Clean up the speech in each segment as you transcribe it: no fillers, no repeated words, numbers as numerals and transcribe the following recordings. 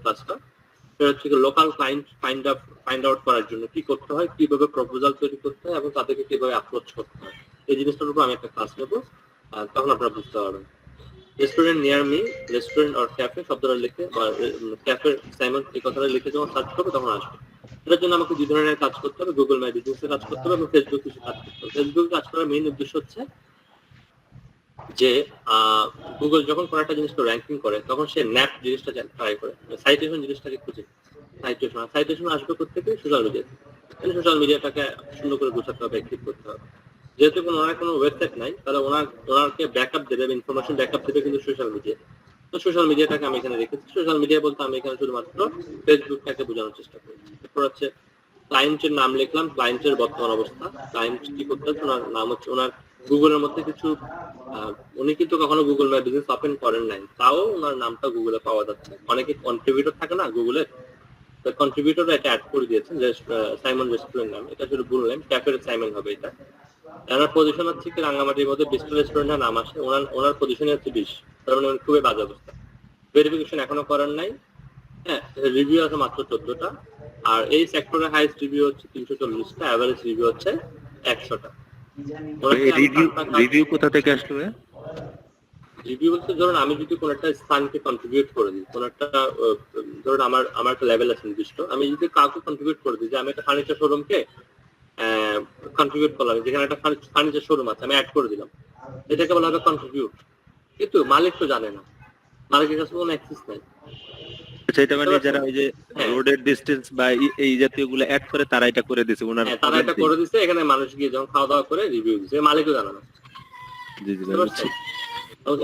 ক্লাসটা, সেটা হচ্ছে লোকাল ক্লায়েন্ট ফাইন্ড আউট করার জন্য কি করতে হয়, কিভাবে প্রপোজাল তৈরি করতে হয় এবং তাদেরকে কিভাবে অ্যাপ্রোচ করতে হয়, এই জিনিসটার উপর আমি একটা ক্লাস নেবো। তখন আপনারা বুঝতে পারবেন। Restaurant near me, restaurant or cafe শব্দটা লিখে বা ক্যাফে সাইমন এই কথাটা লিখে যখন সার্চ করবে তখন আসবে। এটার জন্য আমাকে দুই ধরনের কাজ করতে হবে, গুগল মাই বিজনেসে কাজ করতে হবে এবং ফেসবুক কিছু কাজ করতে হবে। ফেসবুকে কাজ করার মেইন উদ্দেশ্য হচ্ছে যে গুগল যখন কোনো একটা জিনিসকে র্যাঙ্কিং করে তখন সে ন্যাপ জিনিসটা ট্রাই করে, সাইটেশন জিনিসটাকে খুঁজে। সাইটেশন আসবে কোথেকে? Social media. সোশ্যাল মিডিয়াটাকে সুন্দর করে গোছাতে হবে, ঠিক করতে হবে। যেহেতু ওনার কোনো ওয়েবসাইট নাই, তাহলে ওনাকে ব্যাকআপ দেবে, ইনফরমেশন ব্যাকআপ দেবে কিন্তু সোশ্যাল মিডিয়া। তো সোশ্যাল মিডিয়াটাকে আমি এখানে রেখেছি। সোশ্যাল মিডিয়া বলতে আমি এখানে শুধুমাত্র ফেসবুকটাকে বোঝানোর চেষ্টা করছি। এরপর হচ্ছে ক্লায়েন্টের নাম লিখলাম, ক্লায়েন্টের বর্তমান অবস্থা, ক্লায়েন্ট কি করতে হচ্ছে, ওনার নাম হচ্ছে, ওনার গুগলের মধ্যে কিছু উনি কিন্তু কখনো গুগল মাই বিজনেস ওপেন করেন নাই, তাও ওনার নামটা গুগলে পাওয়া যাচ্ছে। অনেকে কন্ট্রিবিউটর থাকে না গুগলের, কন্ট্রিবিউটর এটা অ্যাড করে দিয়েছেন যে সাইমন রেস্টুরেন্ট নাম, এটা শুধু বললেন ক্যাফের সাইমন হবে এটা। ওনার পজিশন হচ্ছে কি রাঙ্গামাটির মধ্যে 20টা রেস্টুরেন্টের নাম আসে, ওনার পজিশনে হচ্ছে 20, তার মানে খুবই বাজে অবস্থা। ভেরিফিকেশন এখনো করেন নাই। হ্যাঁ, রিভিউ আছে মাত্র 14টা, আর এই সেক্টরের হাইস্ট রিভিউ হচ্ছে 340টা, এভারেজ রিভিউ হচ্ছে 100টা। রিভিউ কোথা থেকে আসবে? রিভিউ বলতে ধরুন আমি যদি কোনো একটা স্থানকে কন্ট্রিবিউট করে দিই, কোনো একটা ধরুন আমার একটা লেভেল আছে নির্দিষ্ট, আমি যদি কাউকে কন্ট্রিবিউট করে দিই যে আমি একটা ফার্নিচার শোরুমকে কন্ট্রিবিউট করলাম, যেখানে একটা ফার্নিচার শোরুম আছে আমি অ্যাড করে দিলাম, এটাকে বলা হবে কন্ট্রিবিউট। কিন্তু মালিক তো জানে না, মালিকের কাছে কোনো অ্যাক্সেস নাই। সেটা মানে যারা ওই যে রোডের ডিসটেন্স বা এই জাতীয় গুলো অ্যাড করে তারা এটা করে দিয়েছে, ওনার তারা এটা করে দিয়েছে, এখানে মানুষ গিয়ে যখন খাওয়া দাওয়া করে রিভিউ দিচ্ছে, মালিকও জানে না। জি জি বুঝছি।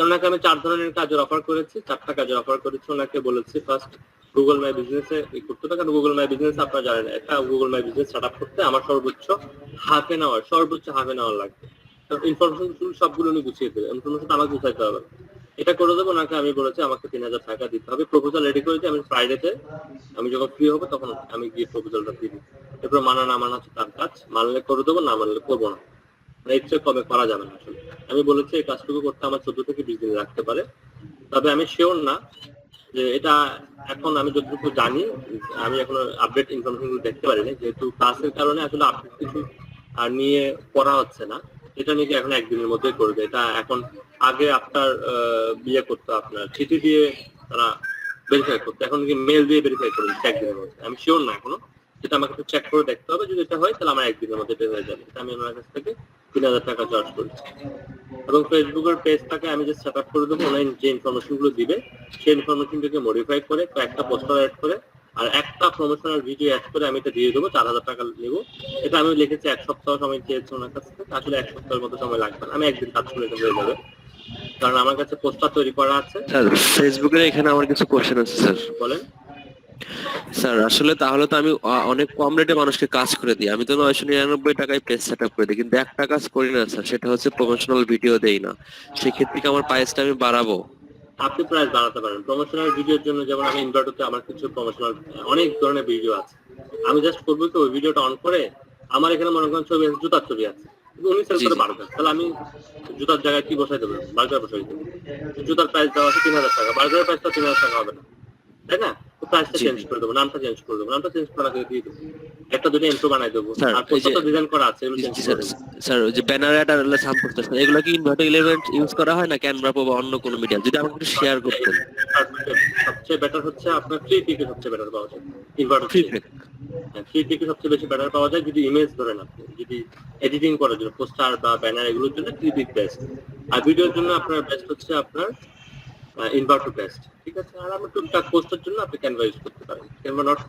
ওনাকে আমি 4 ধরনের কাজের অফার করেছি, 4টা কাজের অফার করেছি। ওনাকে বলেছি ফার্স্ট গুগল মাই বিজনেসে করতে হবে, কারণ গুগল মাই বিজনেস আপনারা জানেন একটা Google my business set up করতে আমার সর্বোচ্চ হাফ এন আওয়ার লাগবে। ইনফরমেশন সবগুলো উনি গুছিয়ে দেবে, ইনফরমেশন আমাকে গুছাইতে হবে। এটা করে দেবো। ওনাকে আমি বলেছি আমাকে 3000 টাকা দিতে হবে। প্রপোজাল রেডি করে দিয়ে আমি ফ্রাইডেতে আমি যখন ফ্রি হবো তখন আমি গিয়ে প্রপোজালটা দিয়ে দিই। এরপর মানা না মানা হচ্ছে তার কাজ, মানলে করে দেবো, না মানলে করবো না। এর চেয়ে কমে করা যাবে না। আসলে আমি বলেছি এই কাজটুকু করতে আমার 14 থেকে 20 দিন লাগতে পারে, তবে আমি শিওর না যে এটা এখন আমি যতটুকু জানি, আমি এখনো আপডেট ইনফরমেশন দেখতে পারিনি, যেহেতু ক্লাসের কারণে আসলে আপডেট কিছু আর নিয়ে পড়া হচ্ছে না। এটা নাকি এখন একদিনের মধ্যে করবে। এটা এখন আগে আপনার বিয়ে করতে আপনার চিঠি দিয়ে তারা ভেরিফাই করতে, এখন কি মেল দিয়ে ভেরিফাই করে দিচ্ছে একদিনের মধ্যে। আমি শিওর না এখনো, যেটা আমাকে একটু চেক করে দেখতে হবে। যদি এটা হয় তাহলে আমার একদিনের মধ্যে এটা হয়ে যাবে। আমি ওনার কাছ থেকে 3000 টাকা চার্জ করেছি। এবং ফেসবুকের পেজটাকে আমি যে সেট আপ করে দেবো, অনলাইন যে ইনফরমেশন গুলো দিবে সেই ইনফরমেশনটাকে মডিফাই করে একটা পোস্টার অ্যাড করে আর একটা প্রমোশনাল ভিডিও অ্যাড করে আমি এটা দিয়ে দেবো। 4000 টাকা নেবো। এটা আমি লিখেছি 1 সপ্তাহ সময় চেয়েছি ওনার কাছ থেকে, আসলে 1 সপ্তাহের মতো সময় লাগবে না, আমি একদিন কাজ করে এটা হয়ে যাবে, কারণ আমার কাছে পোস্টার তৈরি করা আছে। স্যার ফেসবুকের এখানে আমার কিছু কোশ্চেন আছে স্যার। বলেন স্যার। আসলে তাহলে তো আমি অনেক কম রেটে মানুষকে কাজ করে দিই, আমি তো 999 টাকায় পেজ সেট আপ করে দিই, কিন্তু একটা কাজ করি না স্যার, সেটা হচ্ছে প্রমোশনাল ভিডিও দেই না। সেক্ষেত্রে কি আমার প্রাইসটা আমি বাড়াবো? আপনি প্রাইস বাড়াতে পারেন প্রমোশনাল ভিডিওর জন্য। যেমন আমি ইনভার্টরতে আমার কিছু প্রমোশনাল অনেক ধরনের ভিডিও আছে, আমি জাস্ট করবো তো ওই ভিডিওটা অন করে আমার এখানে মনে করেন ছবি আছে, জুতার ছবি আছে, উনি সেল করে বার্গার, তাহলে আমি জুতার জায়গায় কি বসাই দেবো? বার্গার বসাই দেবো। জুতার প্রাইস দেওয়া আছে 3000 টাকা, বার্গারের প্রাইসটা 3000 টাকা হবে না, তাই না? প্রাইসটা চেঞ্জ করে দেবো, নামটা চেঞ্জ করে দেবো, নামটা চেঞ্জ করা দিয়ে দেবো, একটা দুটো ইন্ট্রো বানাই দেবো, আর প্রত্যেকটা ডিজাইন করা আছে এগুলো চেঞ্জ করে দেবো। স্যার ওই যে ব্যানার অ্যাড আর সাম্পোস্টার এগুলো কি ইনভার্টার 11 ইউজ করা হয় না ক্যানভা বা অন্য কোনো মিডিয়াম? যদি আমাকে একটু শেয়ার করতেন। সবচেয়ে বেটার হচ্ছে আপনার ফ্রি পিকে সবচেয়ে বেটার পাওয়া যায় ইনভার্টার। ফ্রি পিকে সবচেয়ে বেশি বেটার পাওয়া যায় যদি ইমেজ ধরেন, আপনি যদি এডিটিং করার জন্য পোস্টার বা ব্যানার এগুলোর জন্য ফ্রি পিক বেস্ট, আর ভিডিওর জন্য আপনার বেস্ট হচ্ছে আপনার ইনভার্টার বেস্ট, ঠিক আছে? আর আমরা টুকটাক পোস্টের জন্য আপনি ক্যানভা ইউজ করতে পারেন। ক্যানভা নট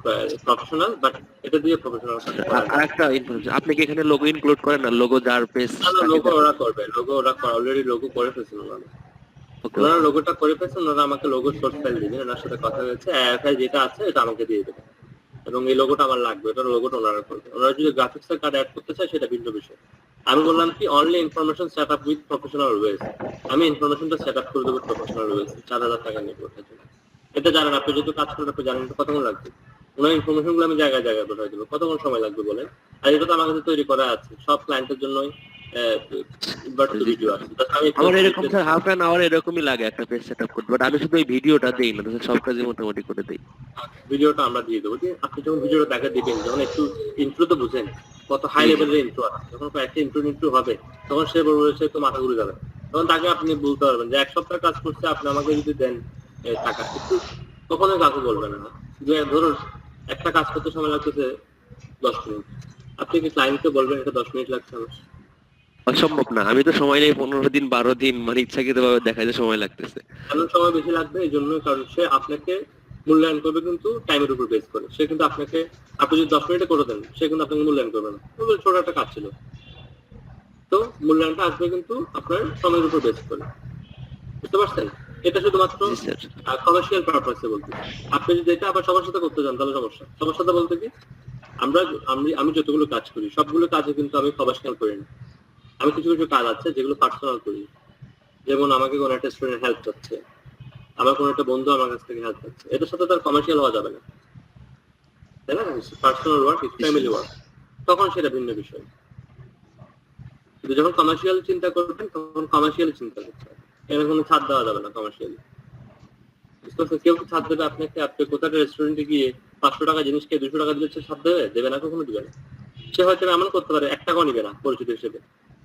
প্রফেশনাল, বাট এটা দিয়ে প্রফেশনাল কাজ করা যায়। আরেকটা ইনফরমেশন, আপনি কি এখানে লোগো ইনক্লুড করেন না? লোগো যার পেজ লোগো ওরা করবে, লোগো ওরা অলরেডি লোগো করে ফেলছেন ওনারা লোগোটা করে ফেলছেন। ওনারা আমাকে লোগো সোর্স ফাইল দিবেন, ওনার সাথে কথা হয়েছে, এআইএফআই যেটা আছে এটা আমাকে দিয়ে দেবে, এবং এই লোগোটা আমার লাগবে, এটা লোগোটা ওনারা করবে। ওনারা যদি গ্রাফিক্স এর কার্ড অ্যাড করতে চায় সেটা ভিন্ন বিষয়। আমি বললাম কি only information set up with professional ways, আমি ইনফরমেশনটা সেট আপ করে দেবো প্রফেশনাল ওয়েজ, 4000 টাকা নেবো ওটার জন্য। এটা জানেন আপনি, যেহেতু কাজ করেন আপনি জানেন কতক্ষণ লাগবে। ওনার ইনফরমেশন গুলো আমি জায়গায় জায়গায় পাঠিয়ে দেবো। কতক্ষণ সময় লাগবে বলেন? আর এটা তো আমার কাছে তৈরি করা আছে, সব ক্লায়েন্টের জন্যই ভিডিও আছে। আমার এরকম স্যার হাফ অ্যান আওয়ার এরকমই লাগে একটা পেজ সেটআপ করতে, বাট আমি শুধু এই ভিডিওটা দেই না, সব কাজে মোটামুটি করে দেই। ভিডিওটা আমরা দিয়ে দেবো, যে আপনি যখন ভিডিওটা দেখা দিবেন, যখন একটু ইন্ট্রো তো বুঝেন কত হাই লেভেলের ইন্ট্রো আছে, যখন একটা ইন্ট্রো হবে তখন সে বলবে, সে তো মাথা ঘুরে যাবে, তখন তাকে আপনি বলতে পারবেন যে 1 সপ্তাহ কাজ করছে, আপনি আমাকে যদি দেন টাকা, একটু কখনোই কাউকে বলবেন না যে ধরুন একটা কাজ করতে সময় লাগতেছে 10 মিনিট, আপনি কি ক্লায়েন্টকে বলবেন এটা 10 মিনিট লাগছে আমার? অসম্ভব না, আমি তো সময় নেই 15 দিন 12 দিন, মানে ইচ্ছাকৃত ভাবে দেখা যায় সময় লাগতেছে। কেন সময় বেশি লাগবে? এই জন্য, কারণ সে আপনাকে মূল্যায়ন করবে কিন্তু টাইমের উপর বেস করে। সে কিন্তু আপনাকে, আপনি যদি 10 মিনিটে করে দেন, সে কিন্তু আপনাকে মূল্যায়ন করবে না, ছোট একটা কাজ ছিল। তো মূল্যায়নটা আসবে কিন্তু আপনার সময়ের উপর বেস করে, বুঝতে পারছেন? এটা শুধুমাত্র কমার্শিয়াল পারপাসে বলতে। আপনি যদি এটা আবার সবার সাথে করতে চান তাহলে সমস্যা। সবার সাথে বলতে কি, আমি যতগুলো কাজ করি সবগুলো কাজে কিন্তু আমি কমার্শিয়াল করি না। আমি কিছু কিছু কাজ আছে যেগুলো পার্সোনাল করি, যেমন আমাকে কোনো একটা স্টুডেন্ট হেল্প করছে, আমার কোনো একটা বন্ধু আমার কাছ থেকে হেল্প করছে, এটার সাথে তার কমার্শিয়াল হওয়া যাবে না, তাই না? পার্সোনাল ওয়ার্ক, ফ্যামিলি ওয়ার্ক, তখন সেটা ভিন্ন বিষয়। কিন্তু যখন কমার্শিয়াল চিন্তা করবেন তখন কমার্শিয়াল চিন্তা করতে হবে, এখানে কোনো ছাড় দেওয়া যাবে না কমার্শিয়ালি। কেউ ছাড় দেবে আপনাকে? আপনি কোথাও রেস্টুরেন্টে গিয়ে 500 টাকা জিনিসকে 200 টাকা দিলে সে ছাড় দেবে না, কখনো দিবে না। সে হয়তো এমন করতে পারে 1 টাকাও নিবে না পরিচিত হিসেবে,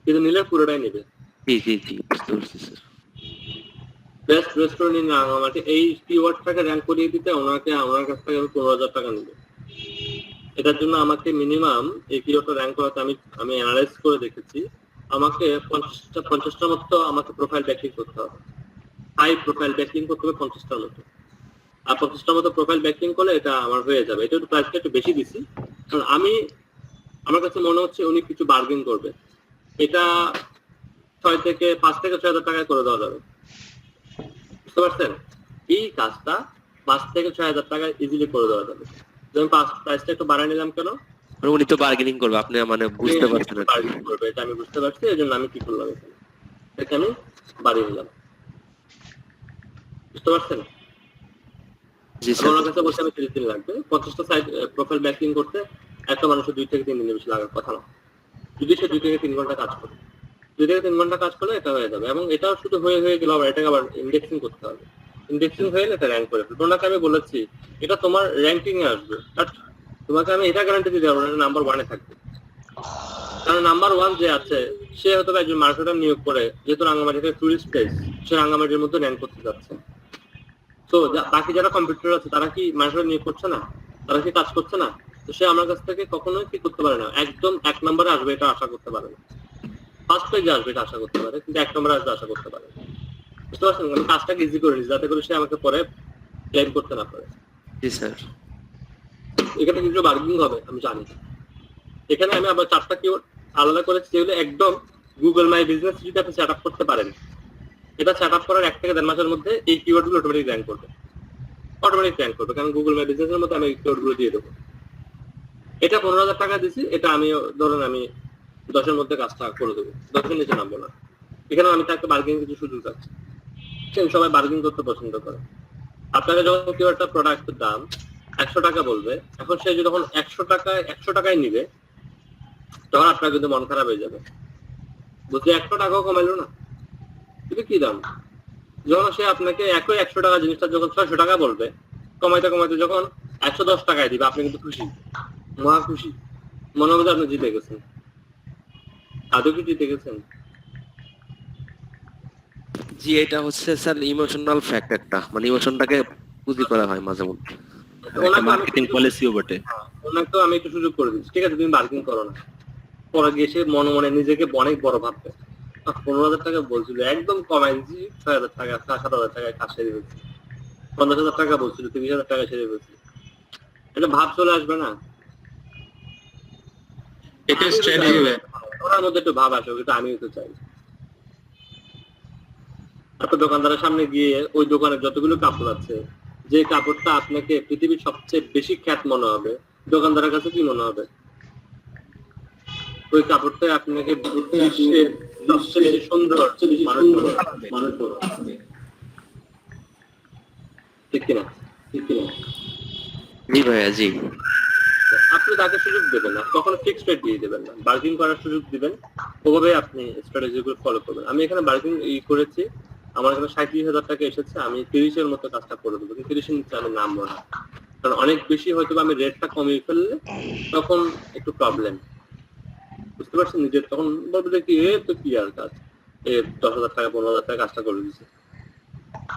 কিন্তু নিলে পুরোটাই নেবে। জি জি জি, বুঝতে পারছি sir. Best restaurant in Rangamati, এই কিওয়ার্ডটাকে র্যাঙ্ক করিয়ে দিতে ওনার কাছ থেকে 15,000 টাকা নেবে। এটার জন্য আমাকে মিনিমাম এই কিওয়ার্ডটা র্যাঙ্ক করাতে আমি অ্যানালাইজ করে দেখেছি, আমাকে 50টার মতো আমাকে প্রোফাইল ব্যাকিং করতে হবে, হাই প্রোফাইল ব্যাকিং করতে হবে 50টার মতো। আর 50টার মতো প্রোফাইল ব্যাকিং করলে এটা আমার হয়ে যাবে। এটা একটু প্রাইসটা একটু বেশি দিছি, কারণ আমার কাছে মনে হচ্ছে উনি কিছু বার্গেন করবে। এটা 5 থেকে 6,000 টাকায় করে দেওয়া যাবে, বুঝতে পারছেন? এই কাজটা 5 থেকে 6,000 টাকায় ইজিলি করে দেওয়া যাবে। যেমন প্রাইসটা একটু বাড়ায় নিলাম কেন? উনি তো বার্গেনিং করবে, আপনি মানে বুঝতে পারছেন না। বার্গেনিং করবে, এটা আমি বুঝতে পারছি, এই জন্য আমি কি করলাম, এটাকে আমি বাড়িয়ে নিলাম, বুঝতে পারছেন? জি স্যার। আমার কাছে বলছে আমি 30 দিন লাগবে 50টা সাইট প্রোফাইল ব্যাকিং করতে। একটা মানুষের 2 থেকে 3 দিনের বেশি লাগার কথা না, যদি সে 2 থেকে 3 ঘন্টা কাজ করে। 2 থেকে 3 ঘন্টা কাজ করলে এটা হয়ে যাবে। এবং এটাও শুধু হয়ে গেল, আবার এটাকে আবার ইন্ডেক্সিং করতে হবে। ইন্ডেক্সিং হয়ে গেলে এটা র্যাঙ্ক করে ফেলবে। ওনাকে আমি বলেছি এটা তোমার র্যাঙ্কিং এ আসবে, বাট তোমাকে আমি এটা গ্যারান্টি দিতে পারবো না নাম্বার 1 এ থাকবে। কারণ নাম্বার 1 যে আছে সে হয়তো একজন মার্কেটার নিয়োগ করে, যেহেতু রাঙ্গামাটিতে টুরিস্ট প্লেস, সে রাঙ্গামাটির মধ্যে র্যাঙ্ক করতে যাচ্ছে। তো বাকি যারা কম্পিউটার আছে তারা কি মার্কেটার নিয়োগ করছে না? তারা কি কাজ করছে না? তো সে আমার কাছ থেকে কখনোই কি করতে পারে না, একদম 1 নম্বরে আসবে এটা আশা করতে পারে না। ফার্স্ট পেজে আসবে এটা আশা করতে পারে, কিন্তু 1 নম্বরে আসবে আশা করতে পারে না, বুঝতে পারছেন? আমি কাজটাকে ইজি করে নিচ্ছি যাতে করে সে আমাকে পরে ক্লেম করতে না পারে। জি স্যার। এখানে কিছু বার্গেনিং হবে আমি জানি। এখানে আমি আবার 4টা কিওয়ার্ড আলাদা করেছি, যেগুলো একদম গুগল মাই বিজনেস যদি আপনি সেট আপ করতে পারেন, এটা সেট আপ করার 1 থেকে 1.5 মাসের মধ্যে এই কিওয়ার্ডগুলো অটোমেটিক র্যাঙ্ক করবে, কারণ গুগল মাই বিজনেসের মধ্যে আমি এই কিওয়ার্ডগুলো দিয়ে দেবো। এটা 15,000 টাকা দিছি, এটা আমি ধরুন আমি 10-এর মধ্যে কাজটা করে দেবো, 10-এর নিচে নামবো না। এখানে আমি তাকে বার্গেনিং কিছু সুযোগ আছে, সবাই বার্গেনিং করতে পছন্দ করে। আপনাকে যখন কেউ একটা প্রোডাক্টের দাম 100 টাকা বলবে, এখন সে যখন 100 টাকায় নিবে, তখন আপনার কিন্তু মন খারাপ হয়ে যাবে, বুঝলি? 100 টাকাও কমাইলো না, কিন্তু কি দাম? যখন সে আপনাকে একই 100 টাকা জিনিসটা যখন 600 টাকা বলবে, কমাইতে কমাইতে যখন 110 টাকায় দিবে, আপনি কিন্তু খুশি, মহা খুশি, মনে হবে আপনি জিতে গেছেন। আদৌ কি জিতে গেছেন? জি, এটা হচ্ছে স্যার ইমোশনাল ফ্যাক্ট একটা, মানে ইমোশনটাকে পুঁজি করা হয় মাঝে মধ্যে। মার্কেটিং পলিসিও বটে। ওনাকে আমি একটু সুযোগ করে দিচ্ছি, ঠিক আছে তুমি বার্গেনিং করো না। পরে গিয়ে সে মনে মনে নিজেকে অনেক বড় ভাববে। 15,000 টাকা বলছিল, একদম কমাই দিচ্ছি 6,000 টাকা, 7,000 টাকায় কাজ সেরে ফেলছি। 50,000 টাকা বলছিল, 30,000 টাকা সেরে ফেলছি। এটা ভাব চলে আসবে না? এটা স্ট্র্যাটেজি হবে। ওনার মধ্যে একটু ভাব আসবে, এটা আমিও তো চাই। আপনার দোকানদারের সামনে গিয়ে ওই দোকানে যতগুলো কাপড় আছে, যে কাপড়টা আপনাকে পৃথিবীর সবচেয়ে বেশি খ্যাত মনে হবে, দোকানদারের কাছে কি মনে হবে? ওই কাপড়টা আপনাকে বিশ্বের সবচেয়ে বেশি সুন্দর মানুষ ঠিক কিনা? জি ভাইয়া, জি। আপনি তাকে সুযোগ দেবেন না, কখনো ফিক্সড রেট দিয়ে দেবেন না, বার্গেনিং করার সুযোগ দিবেন। ওভাবে আপনি স্ট্র্যাটেজি গুলো ফলো করবেন। আমি এখানে বার্গেনিং করেছি, আমার এখানে 37,000 টাকা এসেছে, আমি 30 এর মতো কাজটা করে দেবো, কিন্তু 30 এর নিচে আমি নামবো না। কারণ অনেক বেশি হয়তো আমি রেটটা কমিয়ে ফেললে তখন একটু প্রবলেম, বুঝতে পারছেন? নিজের তখন বলবে যে কি, তো কি আর কাজ, 10,000 টাকা 15,000 টাকা কাজটা করে দিচ্ছে,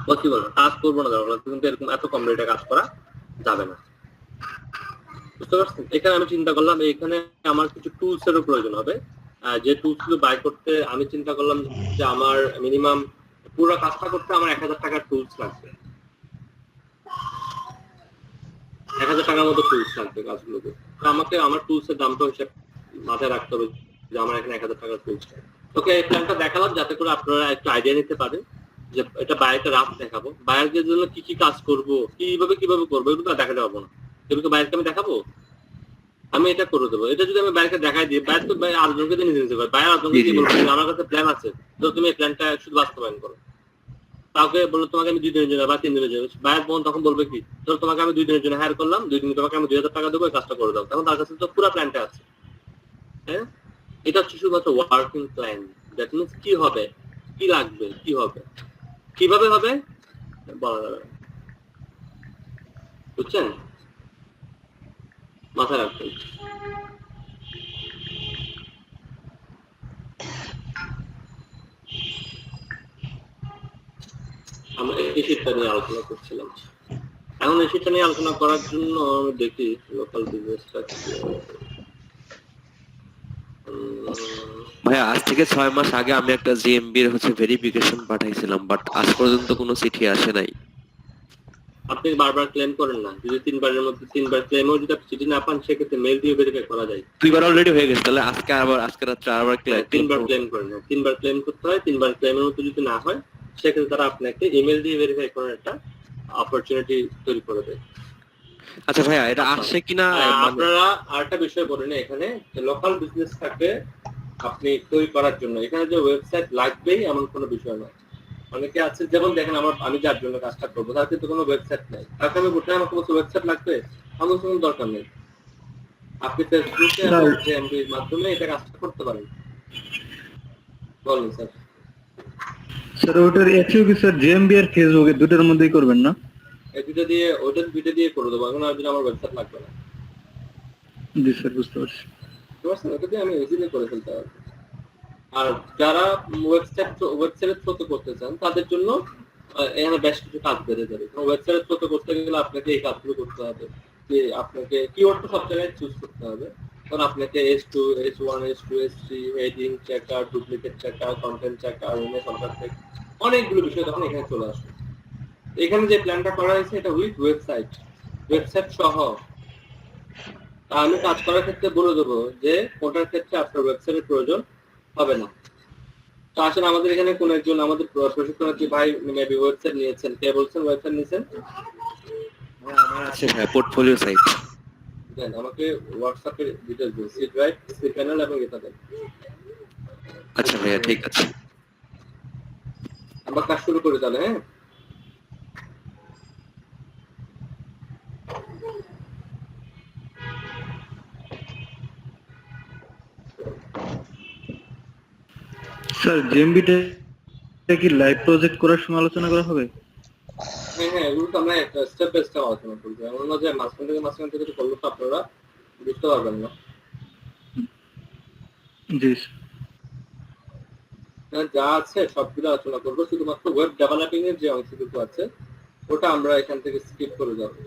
বা কি বলবো, কাজ করবো না দরকার, কিন্তু এরকম এত কম রেটে কাজ করা যাবে না, বুঝতে পারছেন? এখানে আমি চিন্তা করলাম এখানে আমার কিছু টুলস এরও প্রয়োজন হবে। যে টুলস গুলো বাই করতে আমি চিন্তা করলাম যে আমার মিনিমাম পুরো কাজটা করতে আমার 1,000 টাকার টুলস লাগবে, 1,000 টাকার মতো টুলস লাগবে কাজগুলোতে। তো আমাকে আমার টুলস এর দামটা হিসাব মাথায় রাখতে হবে যে আমার এখানে 1,000 টাকার টুলস। ওকে, এই প্ল্যানটা দেখালাম যাতে করে আপনারা একটু আইডিয়া নিতে পারেন যে এটা বাইরেটা রাফ দেখাবো, বাইরের জন্য কি কি কাজ করব, কিভাবে করবো, এগুলো দেখাতে পারবো না। এগুলো বাইরকে আমি দেখাবো, আমি এটা করে দেবো। এটা যদি আমি বাইরকে দেখাই দিই, বাইরে তো আরেকজনকে দিয়ে নিতে পারে, বাইরে আরেকজনকে দিয়ে বলবো যে আমার কাছে প্ল্যান আছে, তো তুমি এই প্ল্যানটা শুধু বাস্তবায়ন করো। কাউকে বললো তোমাকে আমি 2 দিনের জন্য বা 3 দিনের জন্য, বাইরে বোন তখন বলবে কি, ধরো তোমাকে আমি 2 দিনের জন্য হায়ার করলাম, 2 দিন তোমাকে আমি 2,000 টাকা দেবো, এই কাজটা করে দাও, তখন তার কাছে তো পুরো প্ল্যানটা আছে। হ্যাঁ, এটা হচ্ছে শুধুমাত্র ওয়ার্কিং প্ল্যান। দ্যাট মিনস কি হবে, কি লাগবে, কি হবে, কিভাবে হবে বলা যাবে না। বুঝছেন? মাথায় রাখবেন। আমরা এই শীটটা নিয়ে আলোচনা করছিলাম, এখন এই শীটটা নিয়ে আলোচনা করার জন্য আমি দেখি লোকাল বিজনেসটা ভাইয়া আজ থেকে 6 মাস আগে আমি একটা জিএমবি এর ভেরিফিকেশন পাঠাইছিলাম, বাট আজ পর্যন্ত কোনো চিঠি আসে নাই। আপনি বারবার ক্লেম করেন না, যদি 3 বারের মধ্যে 3 বার ক্লেমও যদি আপনি চিঠি না পান, সেক্ষেত্রে মেল দিয়ে ভেরিফাই করা যায়। 2 বার অলরেডি হয়ে গেছে, তাহলে আজকে রাত্রে আবার 3 বার ক্লেম করেন না, 3 বার ক্লেম করতে হয়। 3 বার ক্লেমের মধ্যে যদি না হয়, সেক্ষেত্রে তারা আপনাকে ইমেল দিয়ে ভেরিফাই করার একটা অপরচুনিটি তৈরি করে দেয়। আচ্ছা ভাইয়া, এটা আসছে কিনা আপনারা আরেকটা বিষয় বলেন এখানে, যে লোকাল বিজনেসটাকে আপনি তৈরি করার জন্য এখানে যে ওয়েবসাইট লাগবেই এমন কোনো বিষয় নয়। অনেকে আছে, যেমন দেখেন আমি যার জন্য কাজটা করবো তার কিন্তু কোনো ওয়েবসাইট নেই, তাকে আমি বলতে আমাকে বলতে ওয়েবসাইট লাগবে, আমার কোনো দরকার নেই। আপনি ফেসবুকে এবং জিএমবির মাধ্যমে এটা কাজটা করতে পারেন। বলুন স্যার। স্যার ওটার একই কি স্যার, জিএমবি আর ফেসবুক এর দুটোর মধ্যেই করবেন না? এই দুটো দিয়ে, ওটার দুটো দিয়ে করে দেবো, এখন আর আমার ওয়েবসাইট লাগবে না। জি স্যার, বুঝতে পারছি। বুঝতে পারছেন? ওটা দিয়ে আমি ইজিলি করে ফেলতে পারবো। আর যারা ওয়েবসাইটের থ্রুতে করতে চান তাদের জন্য এখানে বেশ কিছু কাজ বেড়ে যাবে। ওয়েবসাইটের থ্রুতে করতে গেলে আপনাকে এই কাজগুলো করতে হবে, যে আপনাকে কিওয়ার্ডটা সব জায়গায় চুজ করতে হবে। কারণ আপনাকে S2, S1, S2, S3, heading checker, duplicate checker, content checker, image content, অনেকগুলো বিষয় তখন এখানে চলে আসবে। এখানে যে প্ল্যানটা করা হয়েছে এটা উইথ ওয়েবসাইট সহ। আমি কাজ করার ক্ষেত্রে বলে দেবো যে কোনটার ক্ষেত্রে আপনার ওয়েবসাইটের প্রয়োজন হবে না। তো আসলে আমাদের এখানে কোন একজন আমাদের প্রশিক্ষণার্থী ভাই মেবি ওয়েবসাইট নিয়েছেন, কে বলছেন ওয়েবসাইট নিয়েছেন? আমার আছে ভাইয়া, পোর্টফোলিও সাইট। দেন আমাকে হোয়াটসঅ্যাপে ডিটেইলস দিন, সি ড্রাইভ, সি প্যানেল এবং এটা দেন। আচ্ছা ভাইয়া, ঠিক আছে। আমরা কাজ শুরু করি তাহলে। হ্যাঁ, স্যার জিএমবিটা কি লাইভ প্রজেক্ট করার সময় আলোচনা করা হবে? হ্যাঁ, এগুলো তো আমরা একটা স্টেপ বাই স্টেপ আলোচনা করবো, এমন না যে মাঝখান থেকে করলে তো আপনারা বুঝতে পারবেন না। জি যা আছে সবগুলো আলোচনা করবো, শুধুমাত্র ওয়েব ডেভেলপিং এর যে অংশটুকু আছে ওটা আমরা এখান থেকে স্কিপ করে যাবো।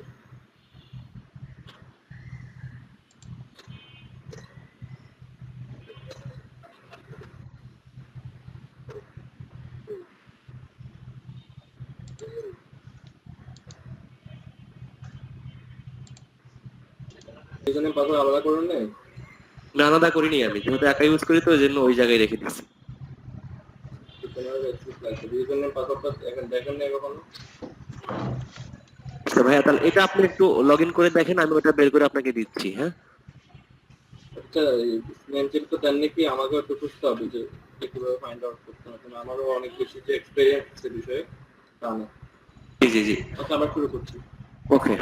দুজনে পাথর আলাদা করে নেই, না, আলাদা করিনি আমি, যেহেতু একা ইউজ করি তো ওই জন্য ওই জায়গায় রেখে দিচ্ছি। দুজনের পাথরটা এখন দেখেন না কখনো। আচ্ছা ভাইয়া, তাহলে এটা আপনি একটু লগ ইন করে দেখেন, আমি ওটা বের করে আপনাকে দিচ্ছি। হ্যাঁ, আচ্ছা, নেম চেক তো দেন নাকি? আমাকে একটু বুঝতে হবে যে কিভাবে ফাইন্ড আউট করতে হবে, আমারও অনেক বেশি যে এক্সপেরিয়েন্স আছে বিষয়ে তা না। জি জি জি, আচ্ছা, আমরা শুরু করছি। ওকে।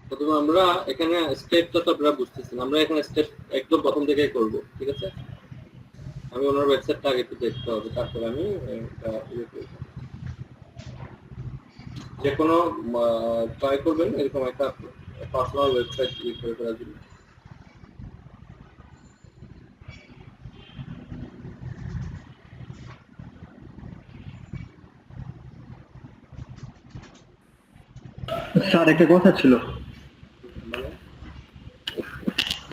প্রথমে আমরা এখানে স্টেপটা তো আপনারা বুঝতেছেন, আমরা এখানে স্টেপ একদম প্রথম থেকেই করব, ঠিক আছে? আমি ওনার ওয়েবসাইটটা আগে একটু দেখতে হবে, তারপরে আমি এটা ইয়ে করব। যে কোনো ট্রাই করবেন এরকম একটা পার্সোনাল ওয়েবসাইট ক্রিয়েট করে করার জন্য। স্যার একটা কথা ছিল মানে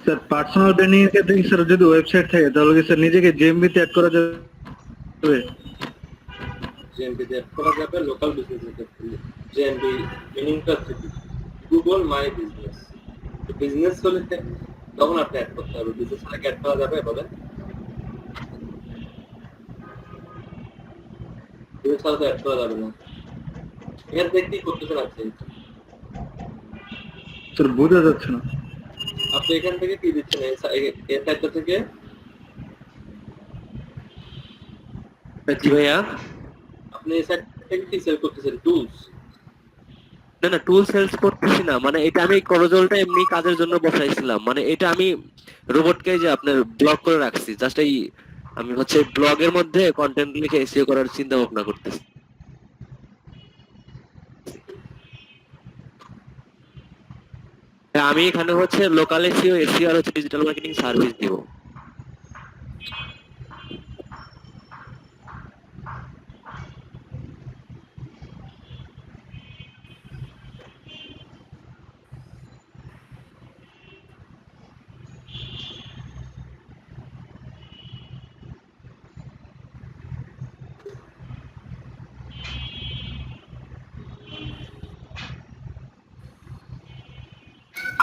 স্যার, পার্সোনাল ব্র্যান্ডিং এর ক্ষেত্রে কি স্যার যদি ওয়েবসাইট থাকে তাহলে কি স্যার নিজেকে জেএমবি তে অ্যাড করা যাবে? জেএমবি দিয়ে করা যাবে লোকাল বিজনেসের ক্ষেত্রে। জেএমবি মিনিংটা হচ্ছে কি? Google my business. বিজনেস হলে তখন আপনি অ্যাড করতে হবে, বিজনেস হলে অ্যাড করা যাবে বলেন? বিজনেস হলে তো অ্যাড করা যাবে না। এখান থেকে কি করতে চাচ্ছেন? স্যার বোঝা যাচ্ছে না। আপনি এখান থেকে কি দিচ্ছেন? এই সাইটটা থেকে জি ভাইয়া। আপনি এই সাইট থেকে কি সেল করতেছেন? টুলস? না না, টুল সেলস করতেছি না, মানে এটা আমি করজলটা এমনি কাজের জন্য বসাইছিলাম, মানে এটা আমি রোবটকে যে আপনার ব্লগ করে রাখছি, জাস্ট এই আমি হচ্ছে ব্লগের মধ্যে কন্টেন্ট লিখে এসইও করার চিন্তা ভাবনা করতেছি। হ্যাঁ, আমি এখানে হচ্ছে লোকাল এসইও, এসইও আর হচ্ছে ডিজিটাল মার্কেটিং সার্ভিস দিব।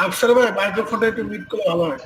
আফসার ভাই মাইক্রোফোনটা একটু মিউট করলে ভালো হয়।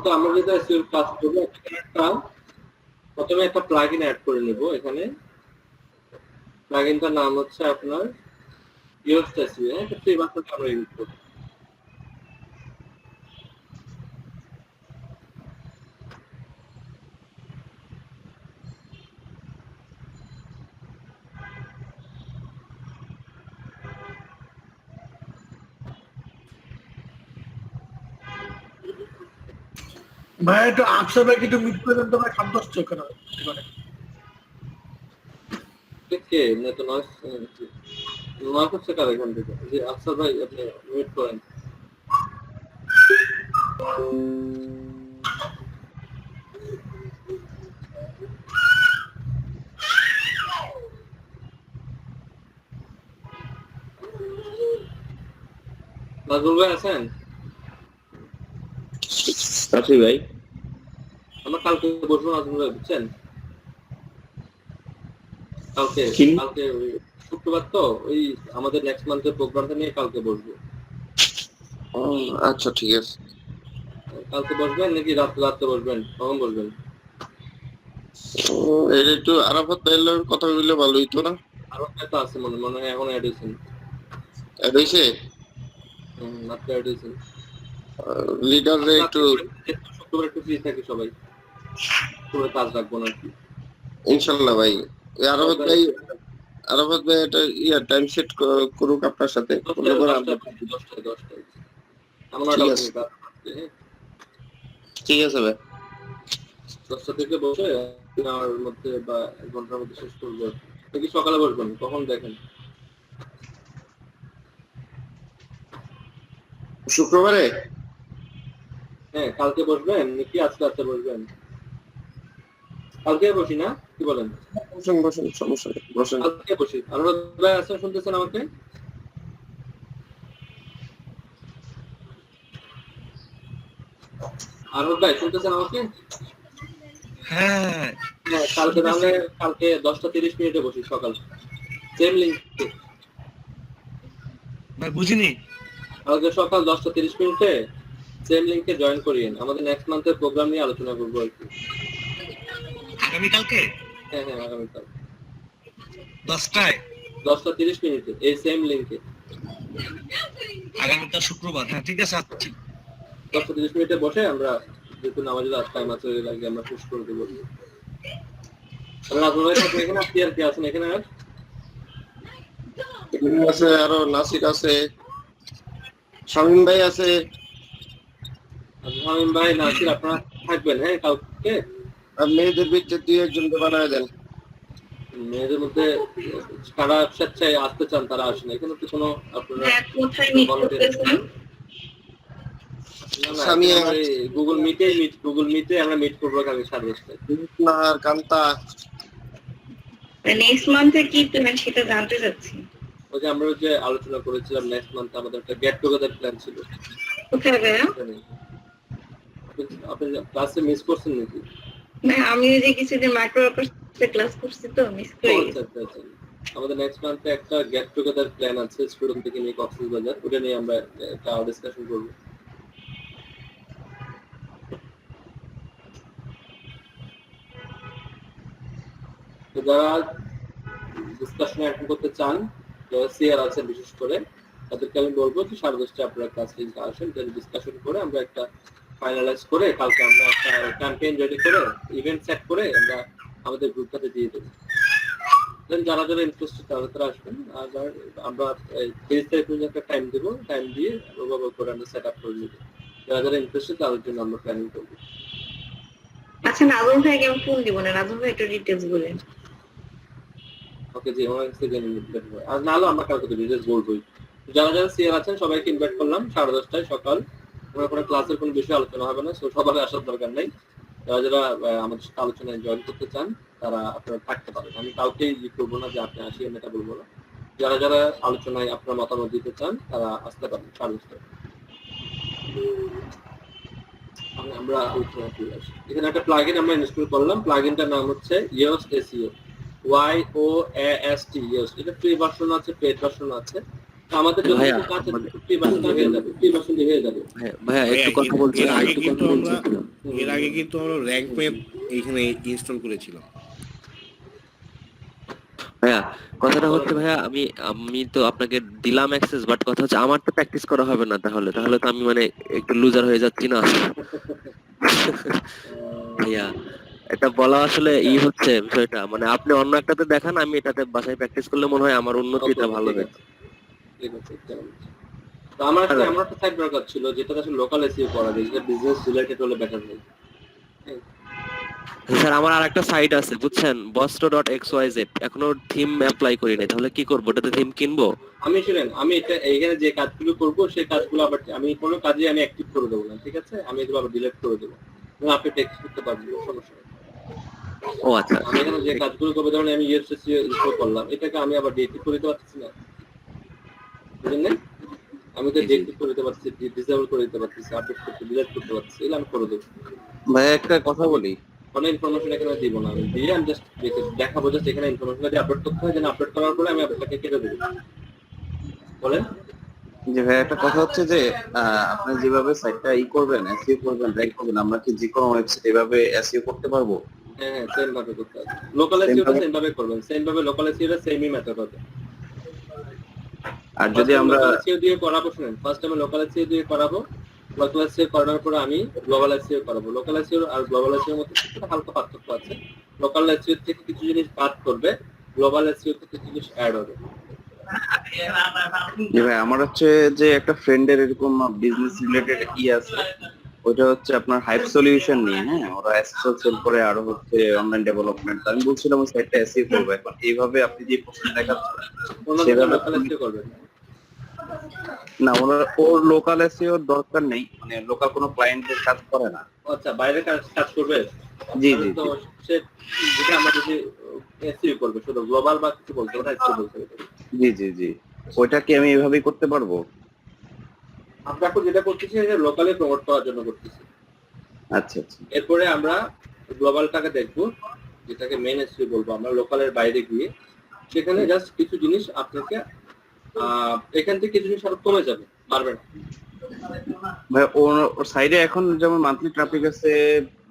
তো আমরা যেটা এসইও কাজ করব, একটা প্রথমে একটা প্লাগইন অ্যাড করে নিব। এখানে প্লাগইনটার নাম হচ্ছে আপনার ইয়োস্ট এসইও। হ্যাঁ, এটা ফ্রি ভার্সনটা আমরা ইউজ করব। ভাই একটু আফসার ভাই একটু মিউট করে দেন তো ভাই, খাদ্য আসছে ওখানে এখানে। কে এমনি তো নয়েস নয় করছে কার এখান থেকে? যে আফসার ভাই আপনি মিউট করেন। নাজমুল ভাই আছেন? আছি ভাই। আমরা কালকে বসবো নাজমুল ভাই, বুঝছেন? কালকে কি? কালকে ওই শুক্রবার তো ওই আমাদের নেক্সট মান্থের প্রোগ্রামটা নিয়ে কালকে বসবো। আচ্ছা ঠিক আছে। কালকে বসবেন নাকি রাত্রে বসবেন? কখন বসবেন? এটা একটু আরাফাত ভাইয়ের কথা বললে ভালো হইতো না? আরো একটা আছে মনে মনে হয় এখন অ্যাড হয়েছেন। অ্যাড হইছে? রাত্রে অ্যাড হয়েছেন। লিডাররে একটু শুক্রবার একটু ফ্রি থাকি সবাই, শুক্রবার কাজ রাখবো না আর কি। ইনশাল্লাহ ভাই। ওই আরাফাত ভাই এটা টাইম সেট করুক আপনার সাথে। মনে করেন দশটায় এমন ঠিক একটা আছে। কাজ আছে, হ্যাঁ? ঠিক আছে ভাই। 10টা থেকে বসে আর মধ্যে বা 1 ঘন্টার মধ্যে শেষ করবো। নাকি সকালে বসবেন? কখন দেখেন? শুক্রবারে হ্যাঁ, কালকে বসবেন নাকি আজকে বসবেন? কালকে বসি না, কি বলেন? বসেন বসেন, সমস্যা নেই, বসেন। কালকে বসি। অনুরোধ ভাই আছেন, শুনতেছেন আমাকে? অনুরোধ ভাই শুনতেছেন আমাকে? হ্যাঁ হ্যাঁ, কালকে তাহলে কালকে 10:30 বসি সকাল, সেম লিঙ্কে। ভাই বুঝিনি। কালকে সকাল 10:30 সেম লিঙ্কে জয়েন করিয়েন। আমাদের নেক্সট মান্থের প্রোগ্রাম নিয়ে আলোচনা করবো আর কি। আগামীকালকে হ্যাঁ হ্যাঁ, আগামীকাল 10টায়, 10:30 এই সেম লিঙ্কে। আগামীকাল শুক্রবার। হ্যাঁ ঠিক আছে, আচ্ছা 10:30 বসে আমরা যেহেতু নামাজের টাইম আছে ওই আগে আমরা শেষ করে দেবো। রাজু ভাই থাকবেন এখানে, আপনি আর কি আছেন এখানে? আর এখানে আছে আরো নাসির আছে, শামীম ভাই আছে। শামীম ভাই, নাসির, আপনারা থাকবেন হ্যাঁ কালকে? আর মেয়েদের ভিতরে 2-1জনকে বানায় দেন। মেয়েদের মধ্যে কারা স্বেচ্ছায় আসতে চান তারা আসেন, এখানে তো কোনো আপনারা কোথায় মিট করতেছেন? সামিয়া, গুগল মিটে আমরা মিট করবো কালকে 10:30টায়। নাহার, কান্তা। নেক্সট মান্থে কি প্ল্যান সেটা জানতে চাচ্ছি। ওই যে আমরা যে আলোচনা করেছিলাম নেক্সট মান্থ আমাদের একটা গেট টুগেদার প্ল্যান ছিল। কোথায় ভাইয়া? আপনি ক্লাসে মিস করছেন নাকি? না, আমি ওই যে কিছুদিন মাইক্রোওয়ার্কার্সে ক্লাস করছি তো মিস করে গেছি। আচ্ছা। আমাদের নেক্সট মান্থে একটা গেট টুগেদার প্ল্যান আছে স্টুডেন্ট থেকে নিয়ে কক্সবাজার, ওটা নিয়ে আমরা একটা ডিসকাশন করবো। তো যারা ডিসকাশনে অ্যাটেন্ড করতে চান, যারা সিআর আছেন বিশেষ করে, তাদেরকে আমি বলবো যে 10:30টায় আপনারা ক্লাস লিংকে আসেন, তাহলে ডিসকাশন করে আমরা একটা ফাইনালাইজ করে কালকে আমরা একটা ক্যাম্পেইন রেডি করে ইভেন্ট সেট করে আমরা আমাদের গ্রুপটাতে দিয়ে দেবো। দেন যারা যারা ইন্টারেস্টেড তারা আসবেন। আর আমরা 30 তারিখ পর্যন্ত একটা টাইম দেবো, টাইম দিয়ে ওভাবে করে আমরা সেট আপ করে নেবো। যারা যারা ইন্টারেস্টেড তাদের জন্য আমরা প্ল্যানিং করবো। আচ্ছা, নাজম ভাইকে আমি ফোন দিব না, নাজম ভাই একটু ডিটেলস বলেন। ওকে জি, আমার কাছে জেনে নিতে হবে। আর নাহলে আমরা কালকে তো ডিটেলস বলবোই। যারা যারা সিআর আছেন সবাইকে ইনভাইট করলাম 10:30টায় সকাল। আমরা কোনো ক্লাসের কোনো বিষয়ে আলোচনা হবে না, সো সবার আসার দরকার নেই। যারা যারা আমাদের সাথে আলোচনায় জয়েন করতে চান তারা আপনারা থাকতে পারেন। আমি কাউকেই করবো না যে আপনি আসিয়েন, এটা বলবো না। যারা যারা আলোচনায় আপনার মতামত দিতে চান তারা আসতে পারেন 10:30টায়। আমরা আলোচনা করে আসি। এখানে একটা প্লাগইন আমরা ইনস্টল করলাম। প্লাগইনটার নাম হচ্ছে ইয়োস্ট এসইও, YOAST ইয়োস্ট। এটা ফ্রি ভার্সন আছে, পেইড ভার্সন আছে। আমাদের জন্য কাছে ফ্রি ভার্সন হয়ে যাবে। ভাইয়া একটু কথা বলছি। এর আগে কিন্তু আমরা র‍্যাঙ্ক ম্যাপ এখানে ইনস্টল করেছিলাম। ভাইয়া কথাটা হচ্ছে, ভাইয়া আমি তো আপনাকে দিলাম অ্যাক্সেস, বাট কথা হচ্ছে আমার তো প্র্যাকটিস করা হবে না। তাহলে তো আমি মানে একটু লুজার হয়ে যাচ্ছি না ভাইয়া? এটা বলা আসলে হচ্ছে বিষয়টা, মানে আপনি অন্য একটাতে দেখান, আমি এটাতে বাসায় প্র্যাকটিস করলে মনে হয় আমার উন্নতিটা ভালো হবে। আমার একটা সাইট দরকার ছিল যেটা আসলে লোকাল এসইও করা যায়, যেটা বিজনেস রিলেটেড হলে বেটার হয়। স্যার আমার আরেকটা সাইট আছে বুঝছেন, bostro.xyz, এখনো থিম অ্যাপ্লাই করি নাই। তাহলে কি করব? ওটাতে থিম কিনবো? আমি এটা এইখানে যে কাজগুলো করব সেই কাজগুলো আবার আমি কোনো কাজে আমি অ্যাক্টিভ করে দেবো না, ঠিক আছে? আমি এগুলো আবার ডিলিট করে দেবো, আপনি টেক্সট করতে পারবেন, সমস্যা নেই। ও আচ্ছা, আমি এখানে যে কাজগুলো করবো, ধরুন আমি ইউএসএসইও ইনস্টল করলাম, এটাকে আমি আবার ডিলিট করে দিতে পারছি না, বুঝলেন? আমি তো ডিলিট করে দিতে পারছি, ডিসেবল করে দিতে পারছি, আপডেট করতে, ডিলিট করতে পারছি, এগুলো আমি করে দেবো। ভাই একটা কথা বলি, কোনো ইনফরমেশন এখানে দিব না, আমি দিয়ে আমি জাস্ট দেখাবো জাস্ট এখানে ইনফরমেশন দিয়ে আপলোড করতে হয়, যেন আপলোড করার পরে আমি আপনাকে কেটে দেবো। বলেন। যে ভাই একটা কথা হচ্ছে যে আপনি যেভাবে সাইটটা করবেন, এসইও করবেন, র্যাঙ্ক করবেন, আমরা কি যে কোনো ওয়েবসাইট এভাবে এসইও করতে পারবো? হ্যাঁ, সেম ভাবে করতে হবে। লোকাল এসইওটা সেম ভাবে করবেন, সেম ভাবে লোকাল এসইওটা সেমই মেথড হবে। আর যদি আমরা এসইও দিয়ে করাবো, শুনেন, ফার্স্ট আমি লোকাল এসইও দিয়ে করাবো, লোকাল এসইও করানোর পরে আমি গ্লোবাল এসইও করাবো। লোকাল এসইও আর গ্লোবাল এসইওর মধ্যে কিছুটা হালকা পার্থক্য আছে। লোকাল এসইও থেকে কিছু জিনিস বাদ করবে, গ্লোবাল এসইও থেকে কিছু জিনিস অ্যাড হবে। ভাই আমার হচ্ছে যে একটা ফ্রেন্ডের এরকম বিজনেস রিলেটেড আছে, ওইটা হচ্ছে আপনার হাইপ সলিউশন নিয়ে। হ্যাঁ, ওরা এসএসএল সেল করে, আরো হচ্ছে অনলাইন ডেভেলপমেন্ট। আমি বলছিলাম ওই সাইটটা এসইও করবে। এখন এইভাবে আপনি যে প্রশ্ন দেখাচ্ছেন সেভাবে লোকাল এসইও করবেন। না ওর লোকাল এসইও দরকার নেই, মানে লোকাল কোনো ক্লায়েন্টের কাজ করে না। আচ্ছা, বাইরে কাজ করবে। জি তাহলে জি তো জি সে যেটা আমরা যদি এসইও করবে, শুধু গ্লোবাল বা কিছু বলতে পারে, এসইও বলতে হবে। জি জি জি ওইটা কি আমি এভাবেই করতে পারবো? আমরা এখন যেটা করতেছি যে লোকালি প্রমোট করার জন্য করতেছি। আচ্ছা আচ্ছা এরপরে আমরা গ্লোবালটাকে দেখবো, যেটাকে মেইন এসইও বলবো আমরা, লোকালের বাইরে গিয়ে সেখানে জাস্ট কিছু জিনিস আপনাকে এখান থেকে কিছু জিনিস আরো কমে যাবে, পারবে না। ভাই ওর সাইডে এখন যেমন মান্থলি ট্রাফিক আছে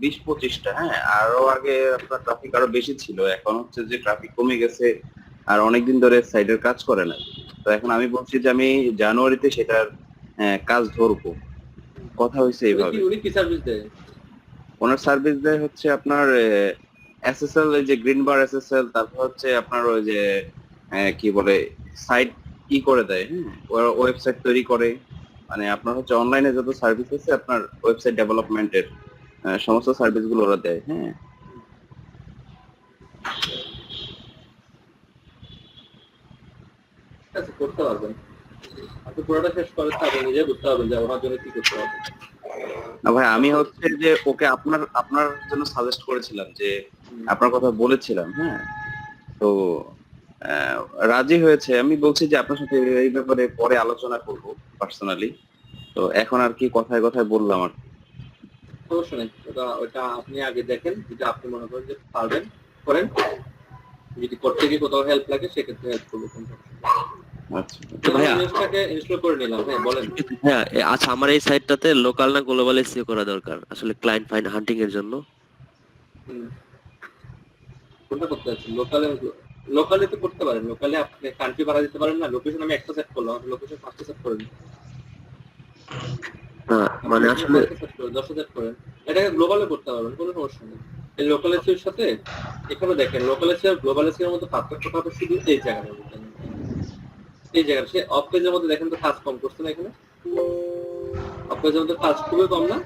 20-25টা, হ্যাঁ, আরো আগে আপনার ট্রাফিক আরো বেশি ছিল, এখন হচ্ছে যে ট্রাফিক কমে গেছে আর অনেকদিন ধরে সাইডের কাজ করে না। তো এখন আমি বলছি যে আমি জানুয়ারিতে সেটার কাজ ধরবো। কথা হয়েছে এইভাবে। উনি কি সার্ভিস দেয়? ওনার সার্ভিস দেয় হচ্ছে আপনার এসএসএল, এই যে গ্রিন বার এসএসএল, তারপর হচ্ছে আপনার ওই যে কি বলে সাইট কি করে দেয়, হ্যাঁ, ওয়েবসাইট তৈরি করে, মানে আপনার হচ্ছে অনলাইনে যত সার্ভিস আছে আপনার ওয়েবসাইট ডেভেলপমেন্টের সমস্ত সার্ভিস গুলো ওরা দেয়। হ্যাঁ, আচ্ছা, করতে পারবেন আপনি। পুরোটা শেষ করে আপনি নিজে বুঝতে পারবেন যে ওনার জন্য কি করতে হবে। না ভাই, আমি হচ্ছে যে ওকে আপনার জন্য সাজেস্ট করেছিলাম, যে আপনার কথা বলেছিলাম, হ্যাঁ, তো রাজি হয়েছে। আমি বলছি যে আপনার সাথে এই ব্যাপারে পরে আলোচনা করব পার্সোনালি। তো এখন আর কি কথায় কথায় বললাম আর কি। সমস্যা নেই, ওটা আপনি আগে দেখেন, যদি আপনি মনে করেন যে পারবেন করেন, যদি করতে গিয়ে কোথাও হেল্প লাগে সেক্ষেত্রে হেল্প করবো। আচ্ছা ভাইয়া, জিনিসটাকে ইনস্টল করে নিলাম। হ্যাঁ বলেন। হ্যাঁ আচ্ছা, আমার এই সাইটটাতে লোকাল না গ্লোবাল এসইও করা দরকার আসলে ক্লায়েন্ট ফাইন্ড হান্টিং এর জন্য। কোনটা করতে যাচ্ছেন? লোকালে তো করতে পারেন, লোকালে আপনি কান্ট্রি বাড়া দিতে পারেন না। লোকেশন আমি একটা সেট করলাম, লোকেশন 5টা সেট করে দিন। হ্যাঁ মানে আসলে 10 সেট করেন, এটাকে গ্লোবালে করতে পারবেন, কোনো সমস্যা নেই। এই লোকাল এসইওর সাথে এখানে দেখেন, লোকাল এসইও আর গ্লোবাল এসইওর মধ্যে পার্থক্যটা হবে শুধু এই জায়গাটার মধ্যে। এই জায়গাটা সে অফ পেজের মধ্যে দেখেন তো কাজ কম করছে না, এখানে অফ পেজের মধ্যে কাজ খুবই কম না।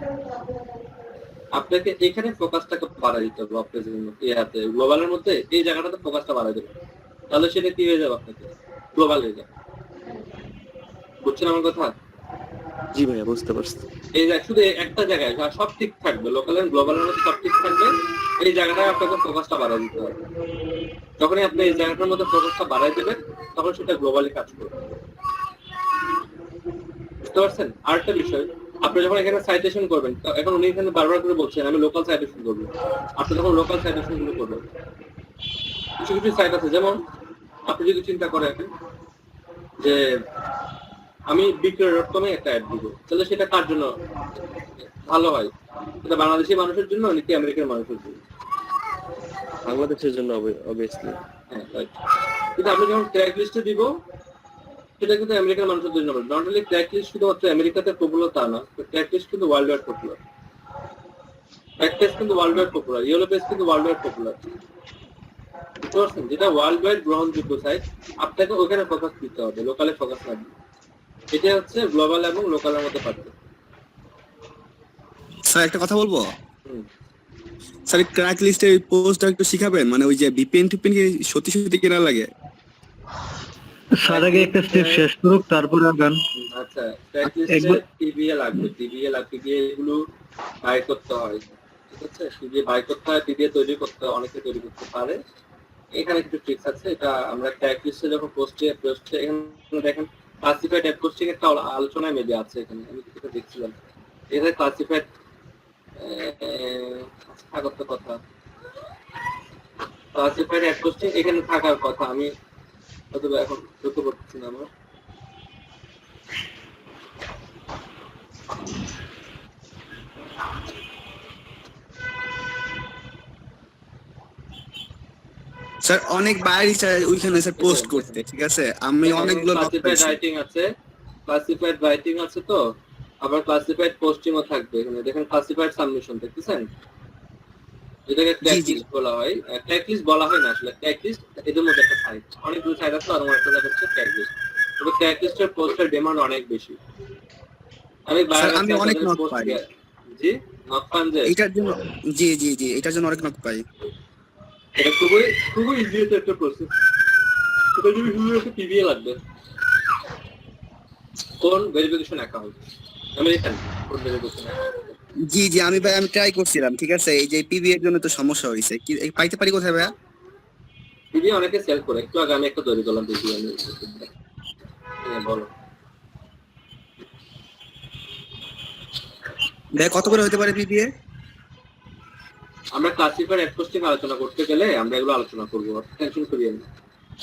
আপনাকে এখানে ফোকাসটাকে বাড়াই দিতে হবে। অফ পেজের মধ্যে ইয়াতে গ্লোবালের মধ্যে এই জায়গাটাতে ফোকাসটা বাড়াই দেবেন, তাহলে সেটা কি হয়ে যাবে, আপনাকে গ্লোবাল হয়ে যাবে। বুঝছেন আমার কথা? জি ভাইয়া, বুঝতে পারছি। এই শুধু একটা জায়গায় সব ঠিক থাকবে, লোকাল এন্ড গ্লোবালের মধ্যে সব ঠিক থাকবে, এই জায়গাটায় আপনাকে ফোকাসটা বাড়াই দিতে হবে। যখনই আপনি এই জায়গাটার মধ্যে ফোকাসটা বাড়াই দেবেন, তখন সেটা গ্লোবালি কাজ করবে। বুঝতে পারছেন? আরেকটা বিষয়, আপনি যখন এখানে সাইটেশন করবেন, এখন উনি এখানে বারবার করে বলছেন আমি লোকাল সাইটেশন করবো, আপনি যখন লোকাল সাইটেশন গুলো করবেন, কিছু কিছু সাইট আছে, যেমন আপনি যদি চিন্তা করেন যে আমি বিক্রয়.com এ একটা অ্যাড দিব, তাহলে সেটা কার জন্য ভালো হয়? সেটা বাংলাদেশি মানুষের জন্য নাকি আমেরিকার মানুষের জন্য? বাংলাদেশের জন্য অবভিয়াসলি। হ্যাঁ, রাইট। কিন্তু আপনি যখন ক্র্যাক লিস্টে দিব, সেটা কিন্তু আমেরিকার মানুষের জন্য নট অনলি ক্র্যাক লিস্ট শুধুমাত্র আমেরিকাতে পপুলার তা না, ক্র্যাক লিস্ট কিন্তু world wide popular. Craigslist কিন্তু world wide popular, yellow page কিন্তু ওয়ার্ল্ড ওয়াইড পপুলার। বুঝতে পারছেন? যেটা ওয়ার্ল্ড ওয়াইড গ্রহণযোগ্য সাইট, আপনাকে ওখানে ফোকাস দিতে হবে, লোকালে ফোকাস না দিতে। এটা হচ্ছে গ্লোবাল এবং লোকালের মধ্যে পার্থক্য। স্যার একটা কথা বলবো স্যার, ক্র্যাক লিস্টের পোস্টটা একটু শিখাবেন, মানে ওই যে ভিপিএন টিপিএন কি সত্যি সত্যি কেনা লাগে? স্যার আগে একটা স্টেপ শেষ করুক, তারপরে আগান। আচ্ছা, ক্র্যাক লিস্টে টিবিএ লাগবে, টিবিএ এগুলো বাই করতে হয়, ঠিক আছে? টিবিএ বাই করতে হয়, টিবিএ তৈরি করতে হয়, অনেকে তৈরি করতে পারে। এখানে কিছু ট্রিক্স আছে, এটা আমরা ক্র্যাক লিস্টে যখন পোস্টে এখানে দেখেন ক্লাসিফাইড অ্যাড পোস্টিং একটা আলোচনায় মেবি আছে, এখানে আমি কিছুটা দেখছিলাম। এখানে ক্লাসিফাইড থাকার কথা, ক্লাসিফাইড অ্যাড পোস্টিং এখানে থাকার কথা, আমি হয়তো এখন লক্ষ্য করতেছি না আমার। স্যার অনেক বাইরে ওইখানে স্যার পোস্ট করতে, ঠিক আছে? আমি অনেকগুলো ক্লাসিফাইড রাইটিং আছে, ক্লাসিফাইড রাইটিং আছে, তো আবার ক্লাসিফাইড পোস্টিংও থাকবে। এখানে দেখেন ক্লাসিফাইড সাবমিশন দেখতেছেন, এটাকে ক্র্যাক লিস্ট বলা হয়। ক্র্যাক লিস্ট বলা হয় না আসলে, ক্র্যাক লিস্ট এদের মধ্যে একটা সাইট, অনেকগুলো সাইট আছে, আর একটা সাইট হচ্ছে ক্র্যাক লিস্ট। তবে ক্র্যাক লিস্টের পোস্টের ডিমান্ড অনেক বেশি। আমি অনেক নক পাই। জি, নক পান যে এটার জন্য? জি জি জি, এটার জন্য অনেক নক পাই। এটা খুবই ইজি একটা প্রসেস। এটা যদি শুধু একটা টিবিএ লাগবে, কোন ভেরিফিকেশন অ্যাকাউন্ট? আমেরিকান কোন ভেরিফিকেশন অ্যাকাউন্ট? জি জি আমি ভাই আমি ট্রাই করছিলাম, ঠিক আছে, এই যে পিবি এর জন্য তো সমস্যা হয়েছে, কি পাইতে পারি কোথায় ভাইয়া? পিবি অনেকে সেল করে, একটু আগে আমি একটা তৈরি করলাম পিবি। আমি বলো ভাই কত করে হতে পারে পিবি এ? আমরা ক্লাসিফায়ার অ্যাড পোস্টিং আলোচনা করতে গেলে আমরা এগুলো আলোচনা করবো, টেনশন করিয়েন না।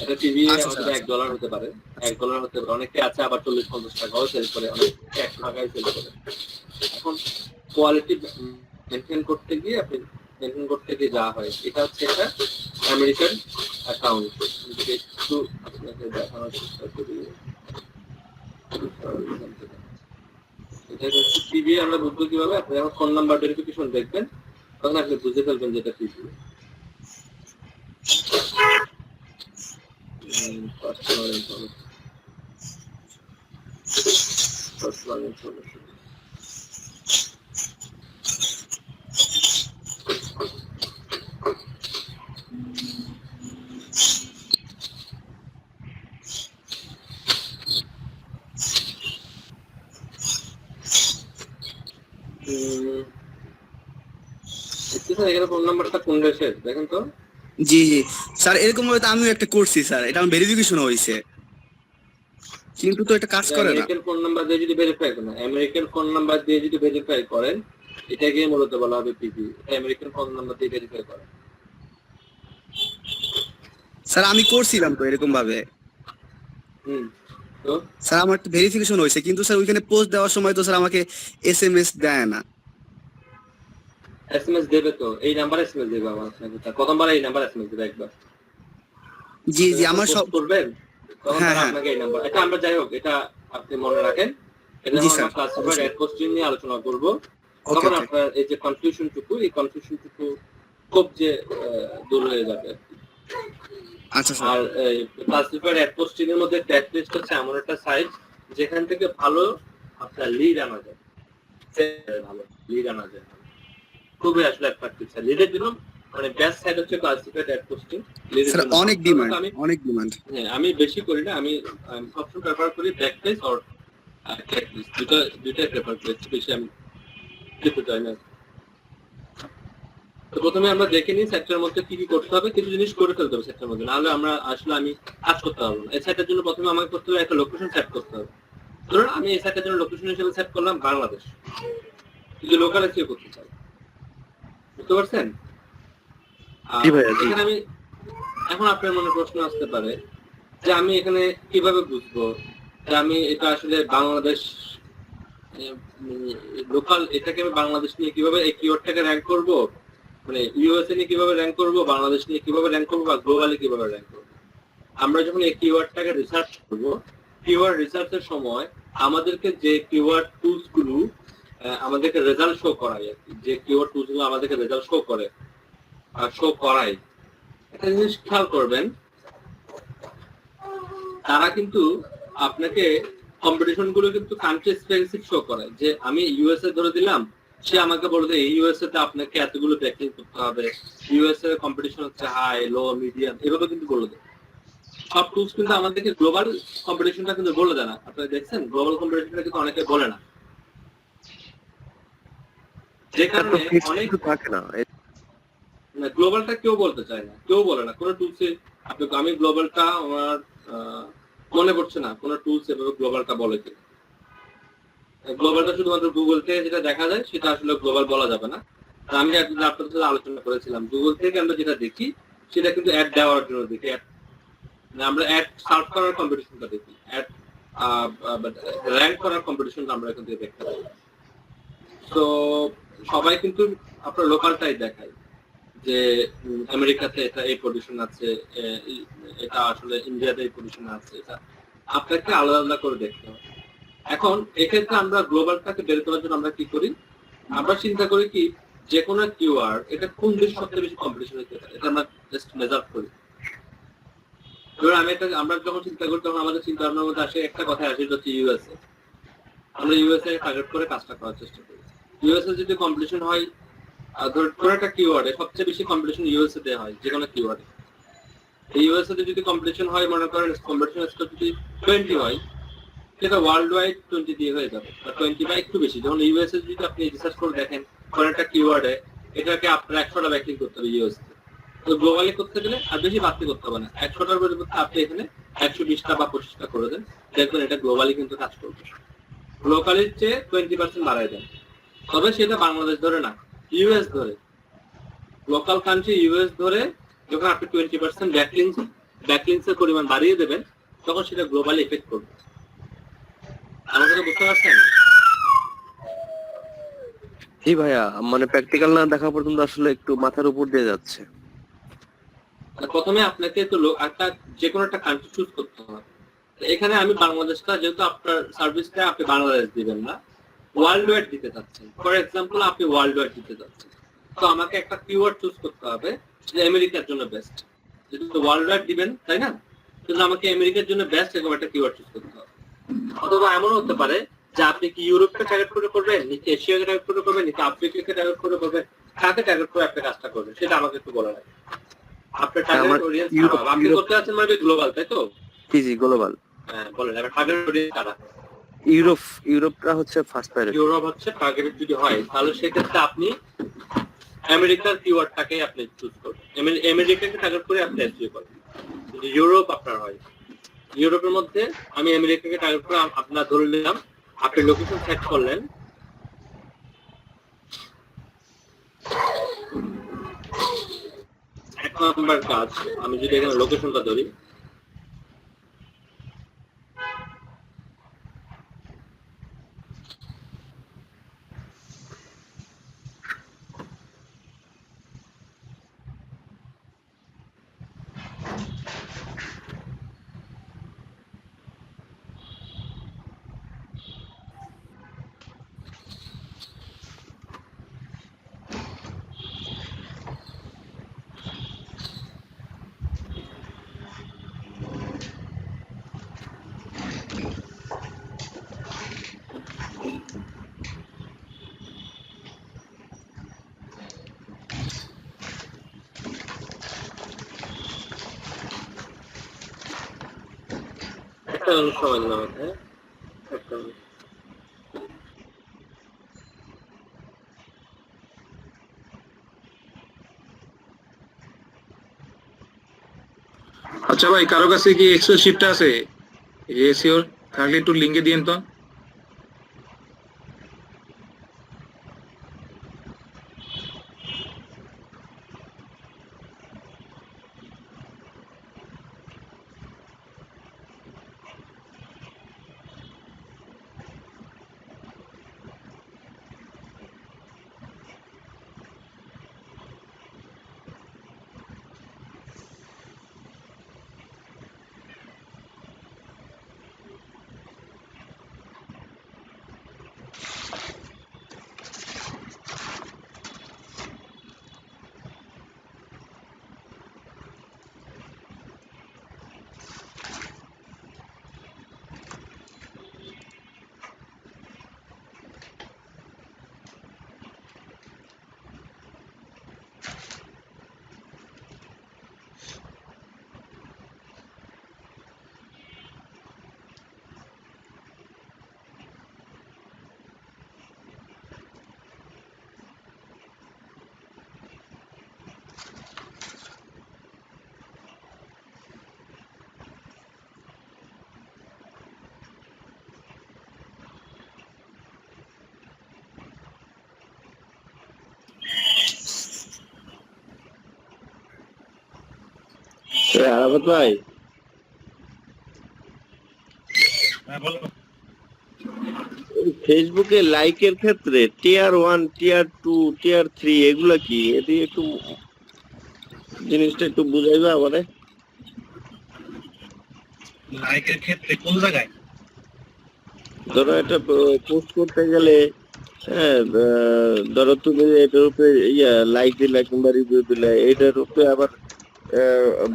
এটা টিভি আচ্ছা, হয়তো $1 হতে পারে, $1 হতে পারে, অনেকে আছে আবার 40-50 টাকাও সেল করে, অনেকে 1 টাকায় সেল করে। এখন কোয়ালিটি মেনটেন করতে গিয়ে যা হয়, এটা হচ্ছে একটা আমেরিকান অ্যাকাউন্ট। একটু আপনাকে দেখানোর চেষ্টা করি। এটা হচ্ছে টিভি। আমরা বুঝবো কিভাবে? আপনি যখন ফোন নাম্বার ভেরিফিকেশন দেখবেন তখন আপনি বুঝে ফেলবেন যেটা টিভি। Personal information. এখানে ফোন নাম্বারটা কোন দেশের দেখেন তো। জি জি স্যার, এরকম ভাবে তো আমিও একটা করছি স্যার, এটা আমার ভেরিফিকেশন হয়েছে, কিন্তু তো এটা কাজ করে না। আমেরিকান ফোন নাম্বার দিয়ে যদি ভেরিফাই করেন, আমেরিকান ফোন নাম্বার দিয়ে যদি ভেরিফাই করেন, এটাকে মূলত বলা হবে পিপি। আমেরিকান ফোন নাম্বার দিয়ে ভেরিফাই করেন। স্যার আমি করছিলাম তো এরকম ভাবে, তো স্যার আমার একটা ভেরিফিকেশন হয়েছে, কিন্তু স্যার ওইখানে পোস্ট দেওয়ার সময় তো স্যার আমাকে এসএমএস দেয় না। এসএমএস দেবে তো, এই নাম্বার এসএমএস দেবে আবার আপনাকে। প্রথমবার এই নাম্বার এসএমএস দেবে একবার। জি জি আমার সব করবেন তখন হ্যাঁ, হ্যাঁ। আপনাকে এই নাম্বার, এটা আমরা যাই হোক এটা আপনি মনে রাখেন। এটা জি, আমরা স্যার, ক্লাসিফাইড অ্যাড পোস্টিং নিয়ে আলোচনা করব। ওকে তখন ওকে আপনার এই যে এই কনফিউশনটুকু খুব যে দূর হয়ে যাবে। আচ্ছা sir. Are classified ad posting এর মধ্যে ট্যাগ লিস্ট হচ্ছে এমন একটা সাইট যেখান থেকে ভালো আপনার লিড আনা যায়, ভালো লিড আনা যায়, খুবই আসলে অ্যাট্রাকটিভ সাইট লিডের জন্য। মানে বেস্ট সাইট হচ্ছে ক্লাসিফাইড অ্যাড পোস্টিং লিডের স্যার জন্য। অনেক ডিমান্ড, অনেক ডিমান্ড। হ্যাঁ, আমি বেশি করি না, আমি সবসময় প্রেফার করি ব্যাক পেজ আর ট্যাগ লিস্ট, দুইটাই প্রেফার করি, বেশি আমি কিছু চাই না। তো প্রথমে আমরা দেখে নিই সেক্টরের মধ্যে কি কি করতে হবে, কিছু জিনিস করে ফেলতে হবে সেক্টরের মধ্যে, নাহলে আমরা আসলে আমি কাজ করতে পারবো না। এই সাইটের জন্য প্রথমে আমাকে করতে হবে একটা লোকেশন সেট করতে হবে। ধরুন আমি এই সাইটের জন্য লোকেশন হিসেবে সেট করলাম বাংলাদেশ, কিন্তু লোকালে কেউ করতে চাই, বুঝতে পারছেন? জি ভাইয়া, জি। এখানে আমি এখন আপনার মনে প্রশ্ন আসতে পারে যে আমি এখানে কিভাবে বুঝবো যে আমি এটা আসলে বাংলাদেশ লোকাল, এটাকে আমি বাংলাদেশ নিয়ে কিভাবে এই কিওয়ার্ডটাকে র্যাঙ্ক করব, মানে ইউএসএ নিয়ে কিভাবে র্যাঙ্ক করব, বাংলাদেশ নিয়ে কিভাবে র্যাঙ্ক করব, বা গ্লোবালি কিভাবে র্যাঙ্ক করব। আমরা যখন এই কিওয়ার্ডটাকে রিসার্চ করব, কিওয়ার্ড রিসার্চের সময় আমাদেরকে যে কিওয়ার্ড টুলস গুলো আমাদেরকে রেজাল্ট শো করায়, আর কি, যে কিওয়ার্ড টুলস গুলো আমাদেরকে রেজাল্ট শো করে আর শো করায়, একটা জিনিস খেয়াল করবেন, তারা কিন্তু আপনাকে কম্পিটিশন গুলো কিন্তু কান্ট্রি স্পেসিফিক শো করে। যে আমি ইউএসএ ধরে দিলাম, সে আমাকে বলবে এই ইউএসএ তে আপনাকে এতগুলো ব্যাকিং করতে হবে, ইউএসএ এর কম্পিটিশন হচ্ছে হাই, লো, মিডিয়াম, এভাবে কিন্তু বলে দেয়। সব টুলস কিন্তু আমাদেরকে গ্লোবাল কম্পিটিশনটা কিন্তু বলে দেয় না। আপনারা দেখছেন গ্লোবাল কম্পিটিশনটা কিন্তু অনেকে বলে না, যে কারণে অনেক থাকে না। গ্লোবালটা কেউ বলতে চায় না, কেউ বলে না কোনো টুলসে। আমি গ্লোবালটা আমার মনে পড়ছে না কোনো টুলস এভাবে গ্লোবালটা বলে কি। গ্লোবালটা শুধুমাত্র গুগল থেকে যেটা দেখা যায় সেটা আসলে গ্লোবাল বলা যাবে না। আর আমি আপনাদের সাথে আলোচনা করেছিলাম, গুগল থেকে আমরা যেটা দেখি সেটা কিন্তু অ্যাড দেওয়ার জন্য দেখি, আমরা অ্যাড সার্চ করার কম্পিটিশনটা দেখি, অ্যাড র্যাঙ্ক করার কম্পিটিশনটা আমরা এখান থেকে দেখতে পাই। তো সবাই কিন্তু আপনার লোকালটাই দেখায় যে আমেরিকাতে এটা এই পজিশন আছে, এটা আসলে ইন্ডিয়াতে এই পজিশন আছে, এটা আপনাকে আলাদা আলাদা করে দেখতে হবে। এখন এক্ষেত্রে আমরা গ্লোবালটাকে বের করার জন্য আমরা কি করি, আমরা চিন্তা করি কি যে কোনো কিওয়ার্ড এটা কোন দেশে সবচেয়ে বেশি কম্পিটিশন হচ্ছে, এটা আমরা জাস্ট মেজার করি। এবার আমরা যখন চিন্তা করি তখন আমাদের চিন্তা ভাবনার মধ্যে আসে একটা কথা আসে, হচ্ছে ইউএসএ। আমরা ইউএসএ টার্গেট করে কাজটা করার চেষ্টা করি। ইউএসএ যদি কম্পিটিশন হয়, ধর একটা কিওয়ার্ডে সবচেয়ে বেশি কম্পিটিশন ইউএসএ তে হয়, যে কোনো কিওয়ার্ডে। এই ইউএসএ তে যদি কম্পিটিশন হয়, মনে করেন কম্পিটিশন স্কোর যদি 20 হয়, সেটা ওয়ার্ল্ড ওয়াইড 20 দিয়ে হয়ে যাবে, 20 বা একটু বেশি। যেমন ইউএস এ যদি আপনি রিসার্চ করে দেখেন কোন একটা কিওয়ার্ডে, এটাকে আপনার 100টা ব্যাকলিং করতে হবে ইউএস তে। তো গ্লোবালি করতে গেলে আর বেশি বাড়তি করতে হবে না, 100টার পরিবর্তে আপনি এখানে 120টা বা 25টা করে দেন, দেখবেন এটা গ্লোবালি কিন্তু কাজ করবে। লোকালির চেয়ে 20% বাড়ায় দেন, তবে সেটা বাংলাদেশ ধরে না, ইউএস ধরে, লোকাল কান্ট্রি ইউএস ধরে যখন আপনি 20% ব্যাকলিংস এর পরিমাণ বাড়িয়ে দেবেন, তখন সেটা গ্লোবালি এফেক্ট করবে। আমার কথা বুঝতে পারছেন? জি ভাইয়া, মানে প্র্যাকটিক্যাল না দেখা পর্যন্ত আসলে একটু মাথার উপর দিয়ে যাচ্ছে। প্রথমে আপনাকে তো একটা যে কোনো একটা কান্ট্রি চুজ করতে হবে। এখানে আমি বাংলাদেশটা, যেহেতু আপনার সার্ভিসটা আপনি বাংলাদেশ দিবেন না, ওয়ার্ল্ড ওয়াইড দিতে চাচ্ছেন, ফর এক্সাম্পল আপনি ওয়ার্ল্ড ওয়াইড দিতে চাচ্ছেন, তো আমাকে একটা কিওয়ার্ড চুজ করতে হবে যে আমেরিকার জন্য বেস্ট। যেহেতু ওয়ার্ল্ড ওয়াইড দিবেন, তাই না, কিন্তু আমাকে আমেরিকার জন্য বেস্ট এরকম একটা কিওয়ার্ড চুজ করতে হবে। অথবা এমন হতে পারে যে আপনি কি ইউরোপকে টার্গেট করে করবেন, নাকি এশিয়াকে টার্গেট করে করবেন, নাকি আফ্রিকাকে টার্গেট করে করবেন, কাকে টার্গেট করে আপনি কাজটা করবেন, সেটা আমাকে একটু বলা লাগে। আপনার টার্গেট অডিয়েন্স আপনি করতে আছেন মানে গ্লোবাল, তাই তো? জি গ্লোবাল। হ্যাঁ বলেন, এবার টার্গেট অডিয়েন্স কারা? ইউরোপটা হচ্ছে ফার্স্ট প্রায়োরিটি। ইউরোপ হচ্ছে টার্গেটেড যদি হয়, তাহলে সেক্ষেত্রে আপনি আমেরিকার কিওয়ার্ডটাকে আপনি চুজ করবেন, আমেরিকাকে টার্গেট করে আপনি এসইও করবেন। যদি ইউরোপ আপনার হয়, ইউরোপের মধ্যে আমি আমেরিকাকে টার্গেট করে আপনার ধরে নিলাম, আপনি লোকেশন সেট করলেন, এক নম্বর কাজ, আমি যদি এখানে লোকেশনটা ধরি, একটা সময় দিন আমাকে, একটা আচ্ছা ভাই, কারো কাছে কি এক্সেল শিটটা আছে? এসিওর থাকলে একটু লিঙ্কে দিন তো। আরাফাত ভাই, ফেসবুকে লাইকের ক্ষেত্রে টিয়ার 1, টিয়ার 2, টিয়ার 3 এগুলা কি? এটি একটু জিনিসটা একটু বুঝাইবা আমারে। লাইকের ক্ষেত্রে কোন জায়গায়? ধরো এটা পোস্ট করতে গেলে, হ্যাঁ, ধরো তুমি এটার উপরে লাইক দিলা কিংবা রিভিউ দিলা, এটার উপরে আবার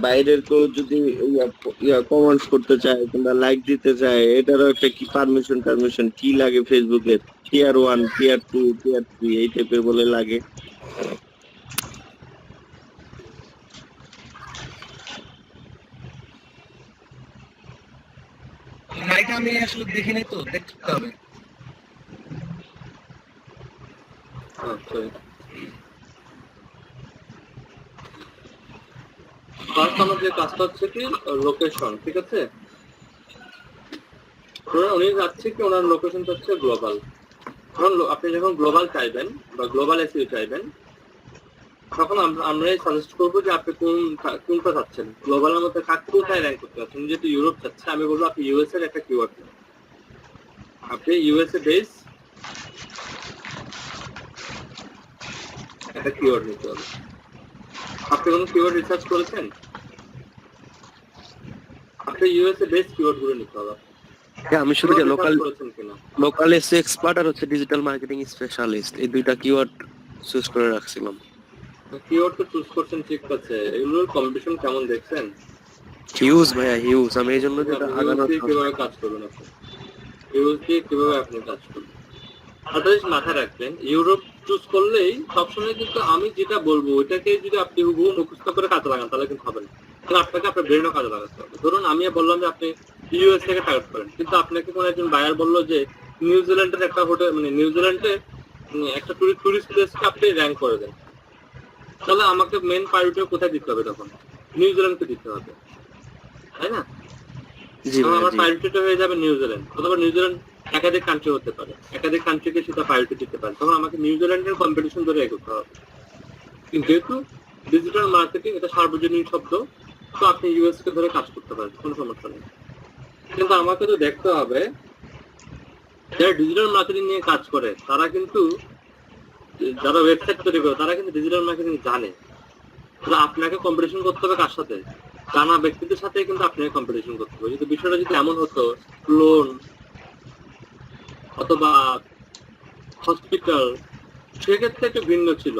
বাইরের কেউ যদি কমেন্টস করতে চায় কিংবা লাইক দিতে চায়, এটারও একটা কি পারমিশন কি লাগে ফেসবুকে? টিয়ার 1, টিয়ার 2, টিয়ার 3 এই টাইপের বলে লাগে। লাইক আমি আসলে দেখিনি তো, দেখতে হবে। ফার্স্ট আমার যে কাজটা হচ্ছে কি লোকেশন, ঠিক আছে? উনি যাচ্ছে কি ওনার লোকেশনটা হচ্ছে গ্লোবাল। আপনি যখন গ্লোবাল চাইবেন বা গ্লোবাল এসইও চাইবেন, তখন আমরাই সাজেস্ট করবো যে আপনি কোনটা চাচ্ছেন। গ্লোবালের মধ্যে কোথায় র্যাঙ্ক করতে চাচ্ছেন? যেহেতু ইউরোপ চাচ্ছে, আমি বলবো আপনি ইউএস এর একটা কিওয়ার্ড নেন। আপনি ইউএসএ বেস একটা কিওয়ার্ড নিতে হবে। আপনি কোনো কিওয়ার্ড রিসার্চ করেছেন? আপনি ইউএসএ বেস কিওয়ার্ড গুলো নিতে হবে। হ্যাঁ, আমি শুধু লোকাল করেছেন কিনা লোকাল এসইও এক্সপার্ট আর হচ্ছে ডিজিটাল মার্কেটিং স্পেশালিস্ট, এই দুইটা কিওয়ার্ড চুজ করে রাখছিলাম। কিওয়ার্ড তো চুজ করছেন, ঠিক আছে, এগুলোর কম্পিটিশন কেমন দেখছেন? হিউজ ভাইয়া, হিউজ। আমি এই জন্য যেটা আগানোর কিভাবে কাজ করবেন আপনি, ইউরোপ দিয়ে কিভাবে আপনি কাজ করবেন একটা জিনিস মাথায় রাখবেন। ইউরোপ চুজ করলেই সবসময় কিন্তু আমি যেটা বলবো ওইটাকে যদি আপনি হুবহু মুখস্থ করে কাজে লাগান তাহলে কিন্তু হবে না। তাহলে আপনাকে আপনার ব্রেনও কাজে লাগাতে হবে। ধরুন আমি বললাম যে আপনি ইউএস থেকে টার্গেট করেন, কিন্তু আপনাকে কোনো একজন বায়ার বললো যে নিউজিল্যান্ডের একটা হোটেল, মানে নিউজিল্যান্ডে একটা টুরিস্ট প্লেসকে আপনি র্যাঙ্ক করে দেন, তাহলে আমাকে মেন প্রায়োরিটি কোথায় দিতে হবে? তখন নিউজিল্যান্ডকে দিতে হবে, তাই না? আমার প্রায়োরিটিটা হয়ে যাবে নিউজিল্যান্ড, অথবা নিউজিল্যান্ড একাধিক কান্ট্রি হতে পারে, একাধিক কান্ট্রিকে সেটা প্রায়োরিটি দিতে পারে, তখন আমাকে নিউজিল্যান্ডের কম্পিটিশন ধরে এগোতে হবে। কিন্তু যেহেতু ডিজিটাল মার্কেটিং এটা সার্বজনীন শব্দ, তো আপনি ইউএস কে ধরে কাজ করতে পারেন, কোনো সমস্যা নেই। কিন্তু আমাকে তো দেখতে হবে যারা ডিজিটাল মার্কেটিং নিয়ে কাজ করে তারা কিন্তু, যারা ওয়েবসাইট তৈরি করে তারা কিন্তু ডিজিটাল মার্কেটিং জানে। আপনাকে কম্পিটিশন করতে হবে কার সাথে? জানা ব্যক্তিদের সাথে কিন্তু আপনাকে কম্পিটিশন করতে হবে। যদি বিষয়টা যদি এমন হতো লোন অথবা হসপিটাল, সেক্ষেত্রে একটু ভিন্ন ছিল,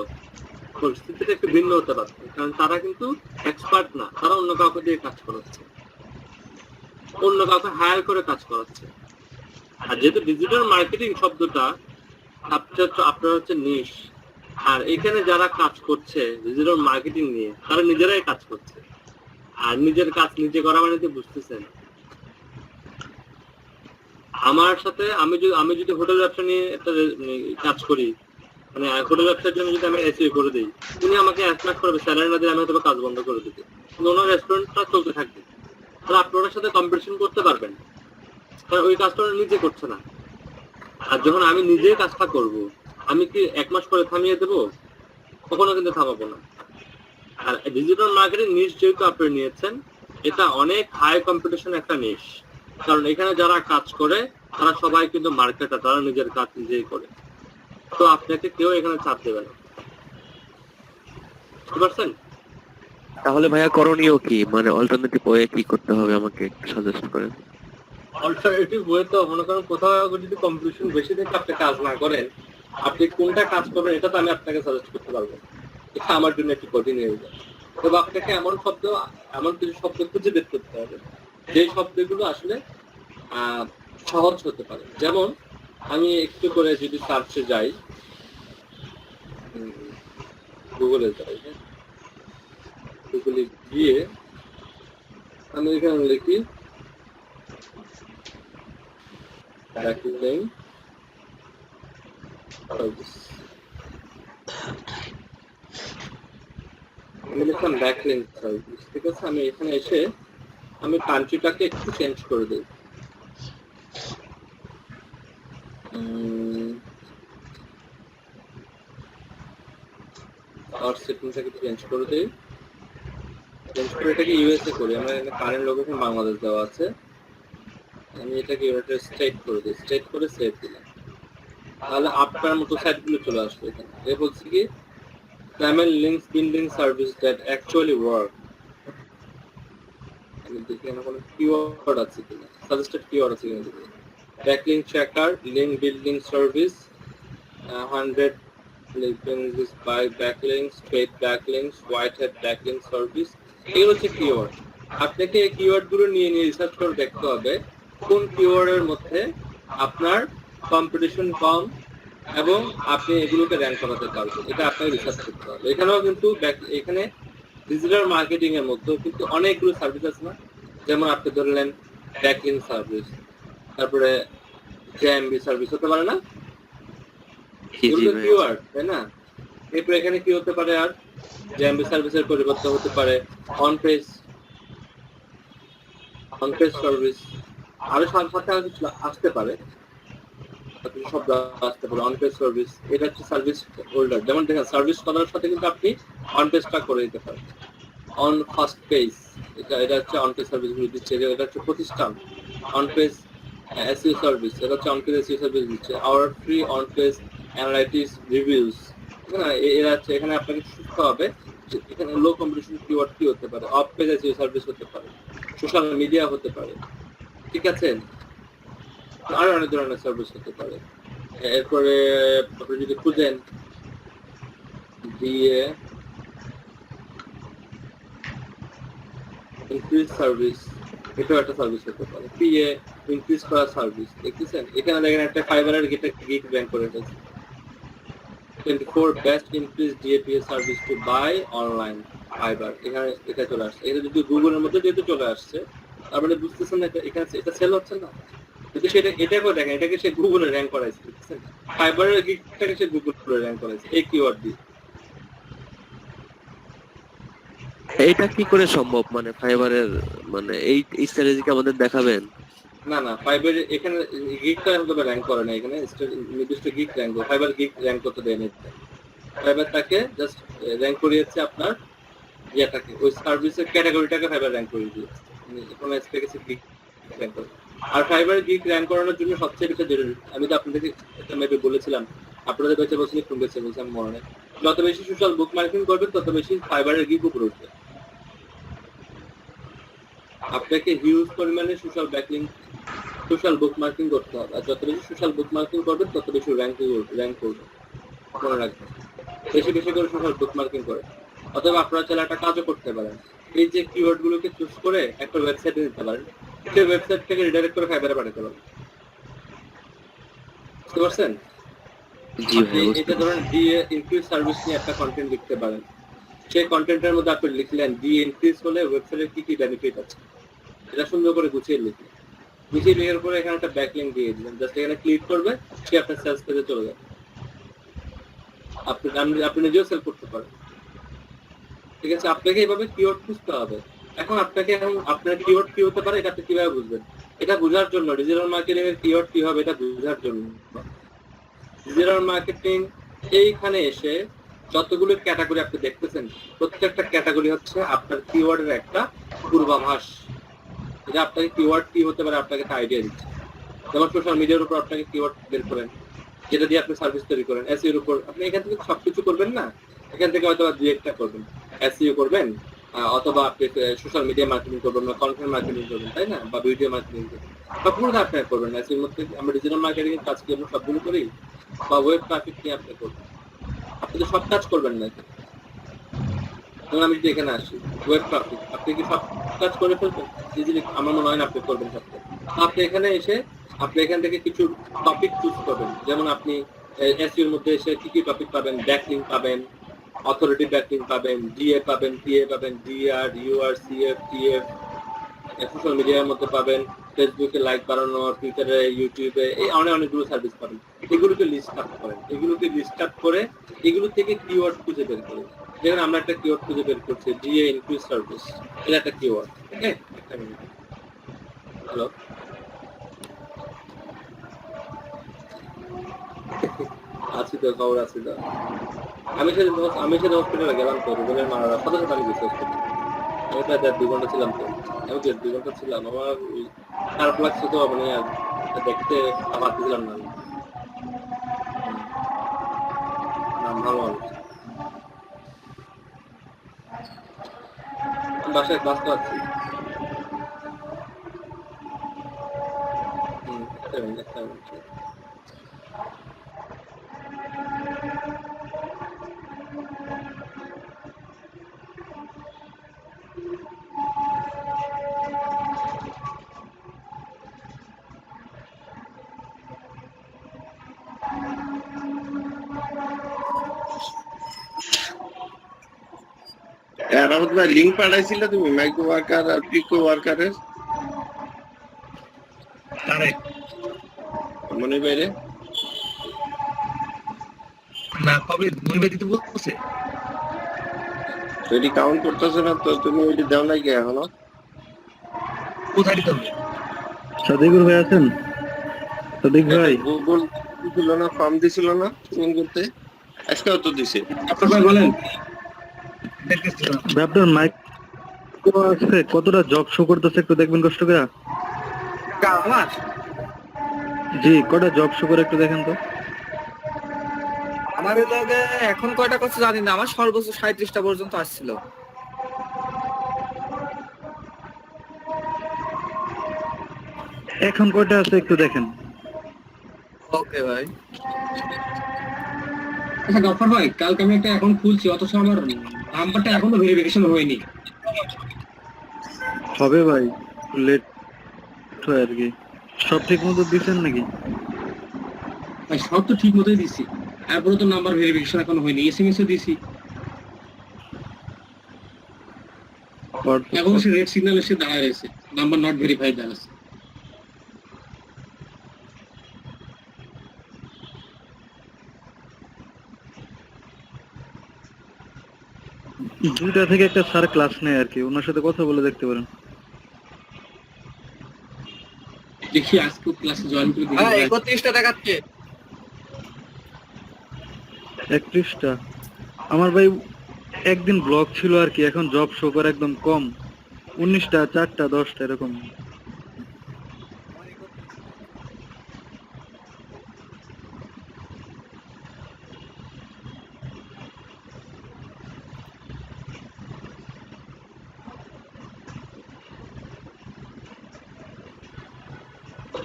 পরিস্থিতিটা একটু ভিন্ন হতে পারত, কারণ তারা কিন্তু এক্সপার্ট না, তারা অন্য কাউকে দিয়ে কাজ করাচ্ছে, অন্য কাউকে হায়ার করে কাজ করাচ্ছে। আর যেহেতু ডিজিটাল মার্কেটিং শব্দটা আপনার হচ্ছে নিশ, আর এখানে যারা কাজ করছে ডিজিটাল মার্কেটিং নিয়ে তারা নিজেরাই কাজ করছে, আর নিজের কাজ নিজে করা মানে তো বুঝতেছেন। আমার সাথে আমি যদি হোটেল ব্যবসা নিয়ে একটা কাজ করি, মানে হোটেল ব্যবসার জন্য যদি আমি এসইও করে দিই, উনি আমাকে অ্যাসমার্ট করবে, স্যালারি না দিলে আমি হয়তো কাজ বন্ধ করে দিতে, কিন্তু ওনার রেস্টুরেন্টটা চলতে থাকবে। তাহলে আপনি ওনার সাথে কম্পিটিশন করতে পারবেন, কারণ ওই কাজটা নিজে করছে না। আর যখন আমি নিজে কাজটা করব, আমি কি 1 মাস পরে থামিয়ে দেবো? কখনো কিন্তু থামাবো না। আর ডিজিটাল মার্কেটিং নিশ যেহেতু আপনি নিয়েছেন, এটা অনেক হাই কম্পিটিশন একটা নিশ, কারণ এখানে যারা কাজ করে তারা সবাই কিন্তু মার্কেটার, তারা নিজের কাজ নিজেই করে, তো আপনাকে কেউ এখানে চাপ দেবে না, বুঝতে পারছেন? তাহলে ভাইয়া করণীয় কি, মানে অল্টারনেটিভ ওয়ে কি করতে হবে আমাকে একটু সাজেস্ট করেন। অল্টারনেটিভ ওয়ে তো মনে করেন কোথাও যদি কম্পিটিশন বেশি থেকে আপনি কাজ না করেন, আপনি কোনটা কাজ করবেন এটা তো আমি আপনাকে সাজেস্ট করতে পারবো, এটা আমার জন্য একটু কঠিন হয়ে যায়। তবে আপনাকে এমন কিছু শব্দ খুঁজে বের করতে হবে যে শব্দগুলো আসলে সহজ হতে পারে। যেমন আমি একটু করে যদি সার্চে যাই, গুগলে যাই, গুগলে গিয়ে আমি এখানে লিখি ব্যাকলিঙ্ক সার্ভিস, আমি লিখলাম ব্যাকলিঙ্ক সার্ভিস, ঠিক আছে। আমি এখানে এসে আমি কান্ট্রিটাকে একটু চেঞ্জ করে দিই, আর সেটিংটাকে চেঞ্জ করে দিই, চেঞ্জ করে এটাকে ইউএসএ করি। আমরা এখানে কারেন্ট লোকেশন বাংলাদেশ দেওয়া আছে, আমি এটাকে ইউনাইটেড স্টেট করে দিই, স্টেট করে সেভ দিলাম, তাহলে আপনার মতো সাইটগুলো চলে আসবে এখানে। এ বলছি কি payment links building service that actually work. আমি দেখি এখানে কোনো কিওয়ার্ড আছে কিনা, সাজেস্টেড কিওয়ার্ড আছে কিনা দেখি। Backlink checker, link building service, 100 links by backlinks, straight backlinks, white hat backlink service, এগুলো হচ্ছে কিওয়ার্ড। আপনাকে এই কিওয়ার্ড গুলো নিয়ে রিসার্চ করে দেখতে হবে কোন কিওয়ার্ডের মধ্যে আপনার কম্পিটিশন কম এবং আপনি এগুলোকে র্যাঙ্ক করাতে পারবেন, এটা আপনাকে রিসার্চ করতে হবে। এখানেও কিন্তু এখানে ডিজিটাল মার্কেটিং এর মধ্যে কিন্তু অনেকগুলো সার্ভিস আছে না, যেমন আপনি ধরলেন ব্যাকলিঙ্ক সার্ভিস, তারপরে জেএমবি সার্ভিস হতে পারে না, জি এগুলো ভাই। কিওয়ার্ড তাই না? এরপরে এখানে কি হতে পারে আর জেএমবি সার্ভিসের পরিবর্তে হতে পারে অন পেজ সার্ভিস, আরো সাথে আরো কিছু আসতে পারে, শব্দ আসতে পারে অন পেজ সার্ভিস। এটা হচ্ছে সার্ভিস হোল্ডার, যেমন দেখেন সার্ভিস করার সাথে কিন্তু আপনি অন পেজটা করে দিতে পারেন। অন ফার্স্ট পেজ, এটা হচ্ছে অন পেজ সার্ভিস গুলো দিচ্ছে, এটা হচ্ছে প্রতিষ্ঠান। অন পেজ এসইও সার্ভিস, এটা হচ্ছে অন পেজ এসইও সার্ভিস দিচ্ছে। Our free on page analytics reviews, এরা হচ্ছে এখানে আপনাকে শিখতে হবে এখানে লো কম্পিটিশন কিওয়ার্ড কি হতে পারে, অফ পেজ এসইও সার্ভিস হতে পারে, সোশ্যাল মিডিয়া হতে পারে, ঠিক আছে? আরো অনেক ধরনের সার্ভিস হতে পারে। এরপরে আপনি যদি খুঁজেন দিয়ে ইনক্রিজ সার্ভিস, এটাও একটা সার্ভিস হতে পারে। পিএ ইনক্রিজ করা সার্ভিস, দেখতেছেন এখানে দেখেন একটা ফাইবারের গিগ ব্যাংক করে রেখেছে 24 best increase DA PA service to buy online Fiverr, এখানে এটা চলে আসছে। এটা যদি গুগলের মধ্যে যেহেতু চলে আসছে তার মানে বুঝতেছেন না এখানে এটা সেল হচ্ছে না, কিন্তু সেটা এটাকেও দেখেন এটাকে সে গুগলে র্যাঙ্ক করাইছে, বুঝছেন? ফাইবারের গিগটাকে সে গুগলে র্যাঙ্ক করাইছে এই কিওয়ার্ড দিয়ে। এটা কি করে সম্ভব, মানে ফাইবারের মানে এই স্ট্র্যাটেজি কি আমাদের দেখাবেন? না ফাইবার এখানে গিগটা হয়তো র্যাঙ্ক করে না, এখানে নির্দিষ্ট গিগ র্যাঙ্ক করে, ফাইবার গিগ র্যাঙ্ক করতে দেয়নি। ফাইবার তাকে জাস্ট র্যাঙ্ক করিয়েছে আপনার ইয়েটাকে, ওই সার্ভিসের ক্যাটাগরিটাকে ফাইবার র্যাঙ্ক করে দিয়েছে, কোনো স্পেসিফিক গিগ র্যাঙ্ক করে। আর ফাইবার গিগ র্যাঙ্ক করানোর জন্য সবচেয়ে বেশি জরুরি, আমি তো আপনাদেরকে একটা মেবি বলেছিলাম, আপনাদের কাছে বলছিলেন কোন কাছে বলছি আমি মনে নেই, যত বেশি সোশ্যাল বুক মার্কিং করবেন তত বেশি ফাইবারের গিগ উপরে উঠবে। আপনাকে হিউজ পরিমাণে সোশ্যাল ব্যাকলিং সোশ্যাল বুক মার্কিং করতে হবে, আর যত বেশি সোশ্যাল বুক মার্কিং করবেন তত বেশি র্যাঙ্ক করবে, মনে রাখবেন। বেশি বেশি করে সোশ্যাল বুক মার্কিং করে, অথবা আপনারা চাইলে একটা কাজও করতে পারেন, এই যে কিওয়ার্ড গুলোকে চুজ করে একটা ওয়েবসাইটে দিতে পারেন, সেই ওয়েবসাইট থেকে রিডাইরেক্ট করে ফাইবারে পাঠাতে পারেন, বুঝতে পারছেন? জি ভাই, এটা ধরেন ডিএ ইনক্রিজ সার্ভিস নিয়ে একটা কন্টেন্ট লিখতে পারেন, সেই কন্টেন্টের মধ্যে আপনি লিখলেন ডিএ ইনক্রিজ হলে ওয়েবসাইটের কি কি বেনিফিট আছে, এটা সুন্দর করে গুছিয়ে লিখলেন, গুছিয়ে লেখার পরে এখানে একটা ব্যাকলিঙ্ক দিয়ে দিলেন, জাস্ট এখানে ক্লিক করবে, সে আপনার সেলস পেজে চলে যাবে, আপনি নিজেও সেল করতে পারেন, ঠিক আছে? আপনাকে এইভাবে কিওয়ার্ড খুঁজতে হবে। এখন আপনার কিওয়ার্ড কি হতে পারে এটা আপনি কিভাবে বুঝবেন? এটা বোঝার জন্য ডিজিটাল মার্কেটিং এর কিওয়ার্ড কি হবে এটা বোঝার জন্য ডিজিটাল মার্কেটিং এইখানে এসে যতগুলো ক্যাটাগরি আপনি দেখতেছেন প্রত্যেকটা ক্যাটাগরি হচ্ছে আপনার কিওয়ার্ডের একটা পূর্বাভাস, এটা আপনাকে কিওয়ার্ড কি হতে পারে আপনাকে একটা আইডিয়া দিচ্ছে। যেমন সোশ্যাল মিডিয়ার উপর আপনাকে কিওয়ার্ড বের করেন, যেটা দিয়ে আপনি সার্ভিস তৈরি করেন। এসইও এর উপর আপনি এখান থেকে সবকিছু করবেন না, এখান থেকে হয়তো দুই একটা করবেন, এসইও করবেন, অথবা আপনি সোশ্যাল মিডিয়া মার্কেটিং করবেন বা কন্টেন্ট মার্কেটিং করবেন, তাই না? বা ভিডিও মার্কেটিং করবেন, সবগুলো আপনার করবেন। এসইওর মধ্যে আমরা ডিজিটাল মার্কেটিং এর কাজ কি আমরা সবগুলো করি, বা ওয়েব ট্রাফিক নিয়ে আপনি করবেন, আপনি তো সব কাজ করবেন না। ধরুন আমি যদি এখানে আসি ওয়েব ট্রাফিক, আপনি কি সব কাজ করে ফেলবেন? ইজিলি আমার মনে হয় না আপনি করবেন সব কাজ। আপনি এখানে এসে আপনি এখান থেকে কিছু টপিক চুজ করবেন, যেমন আপনি এসইওর মধ্যে এসে কি কি টপিক পাবেন, ব্যাকলিঙ্ক পাবেন, অথরিটি ব্যাকলিঙ্ক পাবেন, ডিএ পাবেন, টিএ পাবেন, DR, UR, CF, TF, social মিডিয়ার মধ্যে পাবেন, ফেসবুকে লাইক বাড়ানো, টুইটারে, ইউটিউবে, এই অনেকগুলো সার্ভিস পাবেন। এগুলোকে লিস্ট আপ করেন, এগুলোকে লিস্ট আপ করে এগুলো থেকে কিওয়ার্ড খুঁজে বের করেন। যেখানে আমরা একটা কিওয়ার্ড খুঁজে বের করছি ডিএ ইনক্রিজ সার্ভিস, এটা একটা কিওয়ার্ড। ওকে, একটা মিনিট। হ্যালো, আছি তো, খবর আছি তো। আমি সেদিন হসপিটালে গেলাম তো, রুবেলের মারা সাথে আমি গেছি হসপিটালে। আমি প্রায় 1.5-2 ঘন্টা ছিলাম তো, আমি 1.5-2 ঘন্টা ছিলাম। আমার খারাপ লাগছে তো, মানে দেখতে পারতেছিলাম না। ভালো মানুষ, বাসায় ক্লাস তো আছি। একটা মিনিট। রাহত ভাই লিংক পাঠাইছিলে তুমি মাইক্রো ওয়ার্কার আর পিকো ওয়ার্কারের? মনির বাইরে না কবে মনির দিতে বলছে তো এটি কাউন্ট করতেছে না তো তুমি ওইটি দাও নাই কি এখনো কোথায় দিতে হবে সাদিকুর ভাই আছেন? সাদিক ভাই গুগল ছিল না ফর্ম দিছিল না ফোন করতে আজকেও তো দিছে আপনার ভাই বলেন ভাই, আপনার মাইক আছে, কতটা জব শো করতেছে একটু দেখবেন কষ্ট করে। আমার জি, কটা জব শো করে একটু দেখেন তো। আমার লগে এখন কয়টা কথা জানি না, আমার সর্বোচ্চ 37টা পর্যন্ত আসছিল। এখন কয়টা আছে একটু দেখেন। ওকে ভাই। আচ্ছা গফর ভাই, কালকে আমি একটা অ্যাকাউন্ট খুলছি, অথচ আমার নাম্বারটা এখনো ভেরিফিকেশন হয়নি। হবে ভাই, লেট হয় আর কি। সব ঠিক মতো দিচ্ছেন নাকি? ভাই সব তো ঠিক মতোই দিছি, তারপরে তো নাম্বার ভেরিফিকেশন এখনো হয়নি। এসএমএস ও দিছি, এখন সে রেড সিগন্যাল এসে দাঁড়ায় রয়েছে, নাম্বার নট ভেরিফাইড দেখাচ্ছে। দুইটা থেকে একটা স্যার ক্লাস নেয় আর কি, ওনার সাথে কথা বলে দেখতে পারেন। দেখি আজকে ক্লাসে জয়েন করে দিই। হ্যাঁ 31টা দেখাচ্ছে। 31টা আমার ভাই একদিন ব্লক ছিল আর কি, এখন জব শো করে একদম কম। 19টা, 4টা, 10টা এরকম।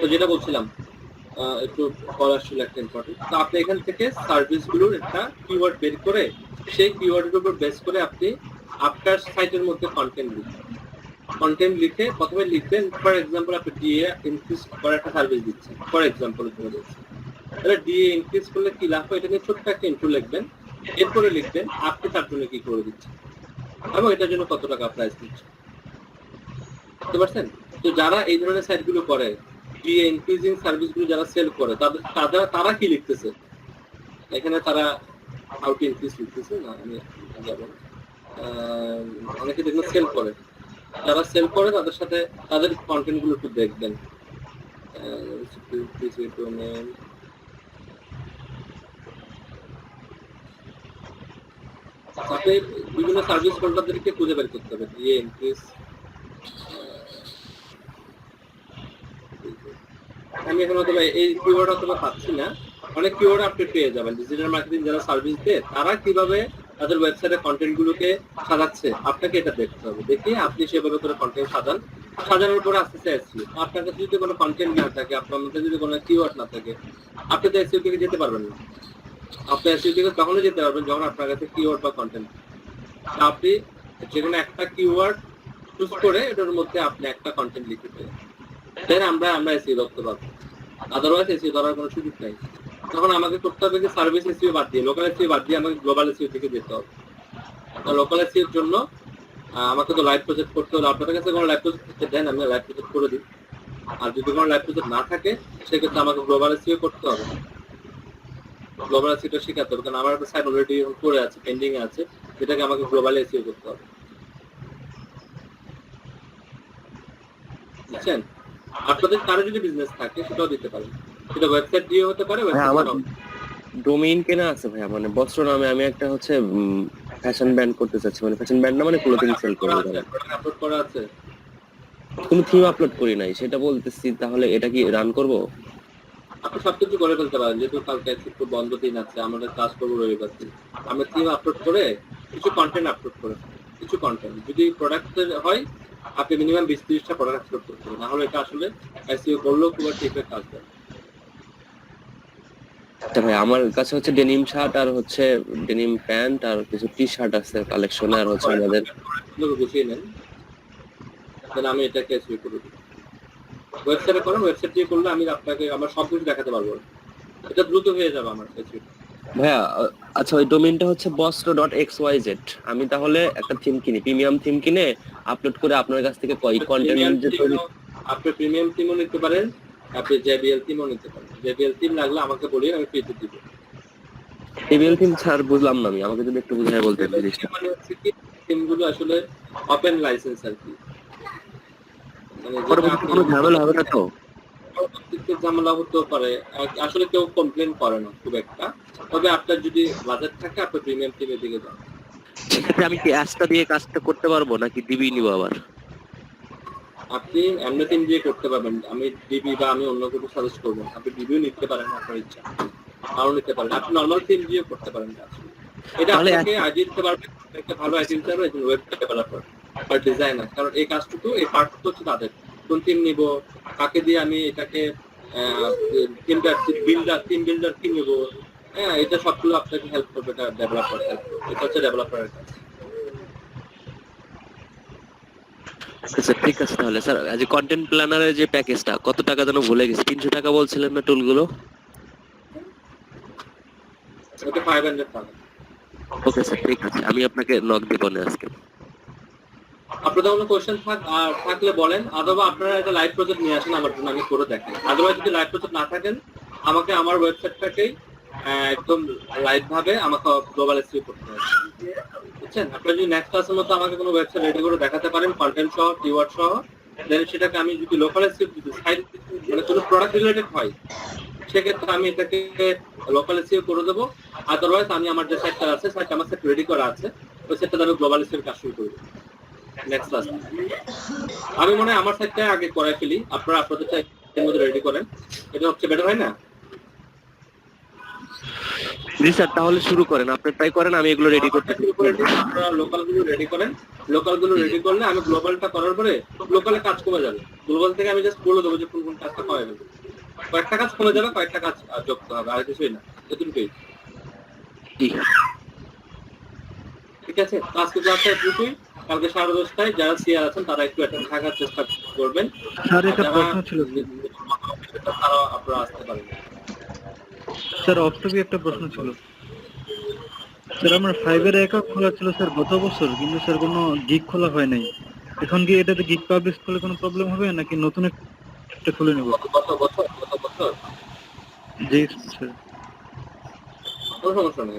তো যেটা বলছিলাম, একটু কল আসছিল একটা ইম্পর্টেন্ট। তো আপনি এখান থেকে সার্ভিসগুলোর একটা কিওয়ার্ড বের করে সেই কিওয়ার্ডের উপর বেস করে আপনি আপনার সাইটের মধ্যে কন্টেন্ট লিখে প্রথমে লিখবেন। ফর এক্সাম্পল আপনি ডিএ ইনক্রিজ করার একটা সার্ভিস দিচ্ছেন, ফর এক্সাম্পল বলে দিচ্ছি। তাহলে ডিএ ইনক্রিজ করলে কি লাভ হয় এটা নিয়ে ছোট্ট একটা ইন্ট্রো লিখবেন। এরপরে লিখবেন আপনি তার জন্য কি করে দিচ্ছেন এবং এটার জন্য কত টাকা প্রাইস দিচ্ছেন। বুঝতে পারছেন? তো যারা এই ধরনের সাইটগুলো করে, ডিএ ইনক্রিজিং সার্ভিসগুলো যারা সেল করে, তারা কি লিখতেছে এখানে? তারা হাউ টু ইনক্রিজ লিখতেছে না, আমি যাবো। অনেকে দেখবেন সেল করে, যারা সেল করে তাদের সাথে তাদের কন্টেন্ট গুলো একটু দেখবেন। আপনি বিভিন্ন সার্ভিস হোল্ডারদেরকে খুঁজে বের করতে হবে। ডিএ ইনক্রিজ, আমি এখন হয়তো এই কিওয়ার্ড অথবা পাচ্ছি না, অনেক কিওয়ার্ড আপনি পেয়ে যাবেন। ডিজিটাল মার্কেটিং যারা সার্ভিস দেয় তারা কিভাবে তাদের ওয়েবসাইটে কন্টেন্ট গুলোকে সাজাচ্ছে আপনাকে এটা দেখতে হবে। দেখে আপনি সেভাবে করে কন্টেন্ট সাজানোর পরে আস্তে আস্তে এসইও। আপনার কাছে যদি কোনো কন্টেন্ট না থাকে, আপনার মধ্যে যদি কোনো কিওয়ার্ড না থাকে, আপনি তো এসইও থেকে যেতে পারবেন না। আপনি এসইও থেকে তখনই যেতে পারবেন যখন আপনার কাছে কিওয়ার্ড বা কন্টেন্ট। আপনি যেকোনো একটা কিওয়ার্ড চুজ করে এটার মধ্যে আপনি একটা কন্টেন্ট লিখে দেবেন, তাহলে আমরা এসইও করতে পারবো। আদারওয়াইজ এসইও করার কোনো সুযোগ নাই। তখন আমাকে করতে হবে কি সার্ভিস এসইও বাদ দিয়ে, লোকাল এসইও বাদ দিয়ে আমাকে গ্লোবাল এসইও থেকে যেতে হবে। লোকাল এসইওর জন্য আমাকে তো লাইভ প্রজেক্ট করতে হলে, আপনাদের কাছে কোনো লাইভ প্রজেক্ট দেন আমি লাইভ প্রজেক্ট করে দিই। আর যদি কোনো লাইভ প্রজেক্ট না থাকে সেক্ষেত্রে আমাকে গ্লোবাল এসইও করতে হবে। গ্লোবাল এসইওটা শেখাতে হবে, কারণ আমার একটা সাইট অলরেডি করে আছে, পেন্ডিং এ আছে, যেটাকে আমাকে গ্লোবাল এসইও করতে হবে। বুঝছেন? আপনাদের কারো যদি বিজনেস থাকে সেটাও দিতে পারেন, সেটা ওয়েবসাইট দিয়ে হতে পারে। আমার ডোমেইন কেনা আছে ভাইয়া, মানে বস্ত্র নামে আমি একটা হচ্ছে ফ্যাশন ব্র্যান্ড করতে চাচ্ছি, মানে ফ্যাশন ব্র্যান্ড না, মানে ক্লোথিং সেল করব। আপলোড করা আছে, কোনো থিম আপলোড করি নাই সেটা বলতেছি, তাহলে এটা কি রান করব? আপনি সবকিছু করে ফেলতে পারেন। যেহেতু কালকে একটু বন্ধ দিন আছে, আমাদের কাজ করবো রবিবার দিন, আমরা থিম আপলোড করে কিছু কন্টেন্ট আপলোড করে, কিছু কন্টেন্ট যদি প্রোডাক্টের হয় আপনি মিনিমাম 20-30টা প্রোডাক্ট আপলোড করতে হবে, না হলে এটা আসলে এসইও করলেও খুব একটা ইফেক্ট আসবে। আচ্ছা ভাই, আমার কাছে হচ্ছে ডেনিম শার্ট আর হচ্ছে ডেনিম প্যান্ট আর কিছু টি শার্ট আছে কালেকশনে, আর হচ্ছে আমাদের গুছিয়ে নেন, তাহলে আমি এটাকে এসইও করে দিই। ওয়েবসাইটে করেন, ওয়েবসাইট দিয়ে করলে আমি আপনাকে আমার সব কিছু দেখাতে পারবো, এটা দ্রুত হয়ে যাবে আমার এসইও। ভাইয়া আচ্ছা, ওই ডোমেইনটা হচ্ছে bostro.xyz। আমি তাহলে একটা থিম কিনি, প্রিমিয়াম থিম কিনে আপলোড করে আপনার কাছ থেকে কন্টেন্ট যে তৈরি, আপনি প্রিমিয়াম থিমও নিতে পারেন, আপনি জেবিএল থিমও নিতে পারেন। জেবিএল থিম লাগলে আমাকে বলি, আমি ফ্রিতে দিব। জেবিএল থিম স্যার বুঝলাম না আমি, আমাকে যদি একটু বুঝায় বলতেন জিনিসটা। মানে হচ্ছে কি থিমগুলো আসলে ওপেন লাইসেন্স আর কি, মানে যেটা পরবর্তীতে আপনি কোনো ঝামেলা হবে না তো? পরবর্তীতে ঝামেলা হতেও পারে, আসলে কেউ কমপ্লেন করে না খুব একটা, তবে আপনার যদি বাজেট থাকে আপনি প্রিমিয়াম থিমের দিকে যান। সেক্ষেত্রে আমি কি অ্যাসটা দিয়ে কাজটা করতে পারবো নাকি ডিবি নিব আবার? আপনি এমনি থিম দিয়ে করতে পারবেন, আমি ডিবি বা আমি অন্য কিছু সাজেস্ট করবো না। আপনি ডিবিও নিতে পারেন আপনার ইচ্ছা, আরও নিতে পারেন, আপনি নর্মাল থিম দিয়ে করতে পারেন কাজ। এটা তাহলে আপনাকে আইডিয়া দিতে পারবে একটা ভালো আইডিয়া দিতে পারবে একজন ওয়েব ডেভেলপার আর ডিজাইনার, কারণ এই কাজটুকু এই পার্টটা হচ্ছে তাদের। কোন থিম নিব, কাকে দিয়ে আমি এটাকে থিম বিল্ডার কি নিব, হ্যাঁ এটা সবগুলো আপনাকে হেল্প করবে, এটা ডেভেলপার হেল্প করবে, এটা হচ্ছে ডেভেলপারের কাজ। আচ্ছা ঠিক আছে তাহলে স্যার, আজ কন্টেন্ট প্ল্যানারের যে প্যাকেজটা কত টাকা যেন ভুলে গেছি, 300 টাকা বলছিলেন না টুলগুলো? ওটা 500 টাকা। ওকে স্যার ঠিক আছে, আমি আপনাকে নক দিব না আজকে। আপনাদের কোনো কোশ্চেন থাকলে বলেন, অথবা আপনারা একটা লাইভ প্রজেক্ট নিয়ে আসেন আমার জন্য, আমি করে দেখাই। আদারওয়াইজ যদি লাইভ প্রজেক্ট না থাকেন, আমাকে আমার ওয়েবসাইটটাকেই একদম লাইভ ভাবে আমাকে গ্লোবাল এসইও করতে হবে, বুঝছেন? আপনারা যদি নেক্সট ক্লাসের মতো আমাকে কোনো ওয়েবসাইট রেডি করে দেখাতে পারেন কন্টেন্ট সহ, কিওয়ার্ড সহ, দেন সেটাকে আমি যদি লোকাল এসইও সাইড মানে কোনো প্রোডাক্ট রিলেটেড হয়, সেক্ষেত্রে আমি এটাকে লোকাল এসইও করে দেবো। আদারওয়াইজ আমি আমার যে সাইটটা আছে, সাইট আমার সাইট রেডি করা আছে, ওই সাইটটা আমি গ্লোবাল এসইও কাজ শুরু করবো নেক্সট ক্লাস। আমি মনে হয় আমার সাইটটা আগে করাই ফেলি, আপনারা আপনাদের সাইটের মধ্যে রেডি করেন, এটা হচ্ছে বেটার হয় না? জি স্যার তাহলে শুরু করেন, আপনি ট্রাই করেন, আমি এগুলো রেডি করতে শুরু করে দিই, আপনারা লোকালগুলো রেডি করেন। লোকালগুলো রেডি করলে আমি গ্লোবালটা করার পরে লোকালে কাজ কমে যাবে। গ্লোবাল থেকে আমি জাস্ট বলে দেবো যে কোন কোন কাজটা করা যাবে, কয়েকটা কাজ কমে যাবে, কয়েকটা কাজ যুক্ত হবে, আর কিছুই না, এটুকুই। ঠিক আছে, আজকে ক্লাসটা এটুকুই। কালকে 10:30টায় যারা সিআর আছেন তারা একটু অ্যাটেন্ড থাকার চেষ্টা করবেন, স্যার একটা প্রশ্ন ছিল, তারা আপনারা আসতে পারেন। স্যার অফ টপিক একটা প্রশ্ন ছিল। স্যার আমার ফাইবার অ্যাকাউন্ট খোলা ছিল স্যার গত বছর, কিন্তু স্যার কোনো গিগ খোলা হয় নাই। এখন কি এটাতে গিগ পাবলিশ করলে কোনো প্রবলেম হবে নাকি নতুন একটা খুলে নেব? গত বছর জি স্যার। কোনো সমস্যা নেই,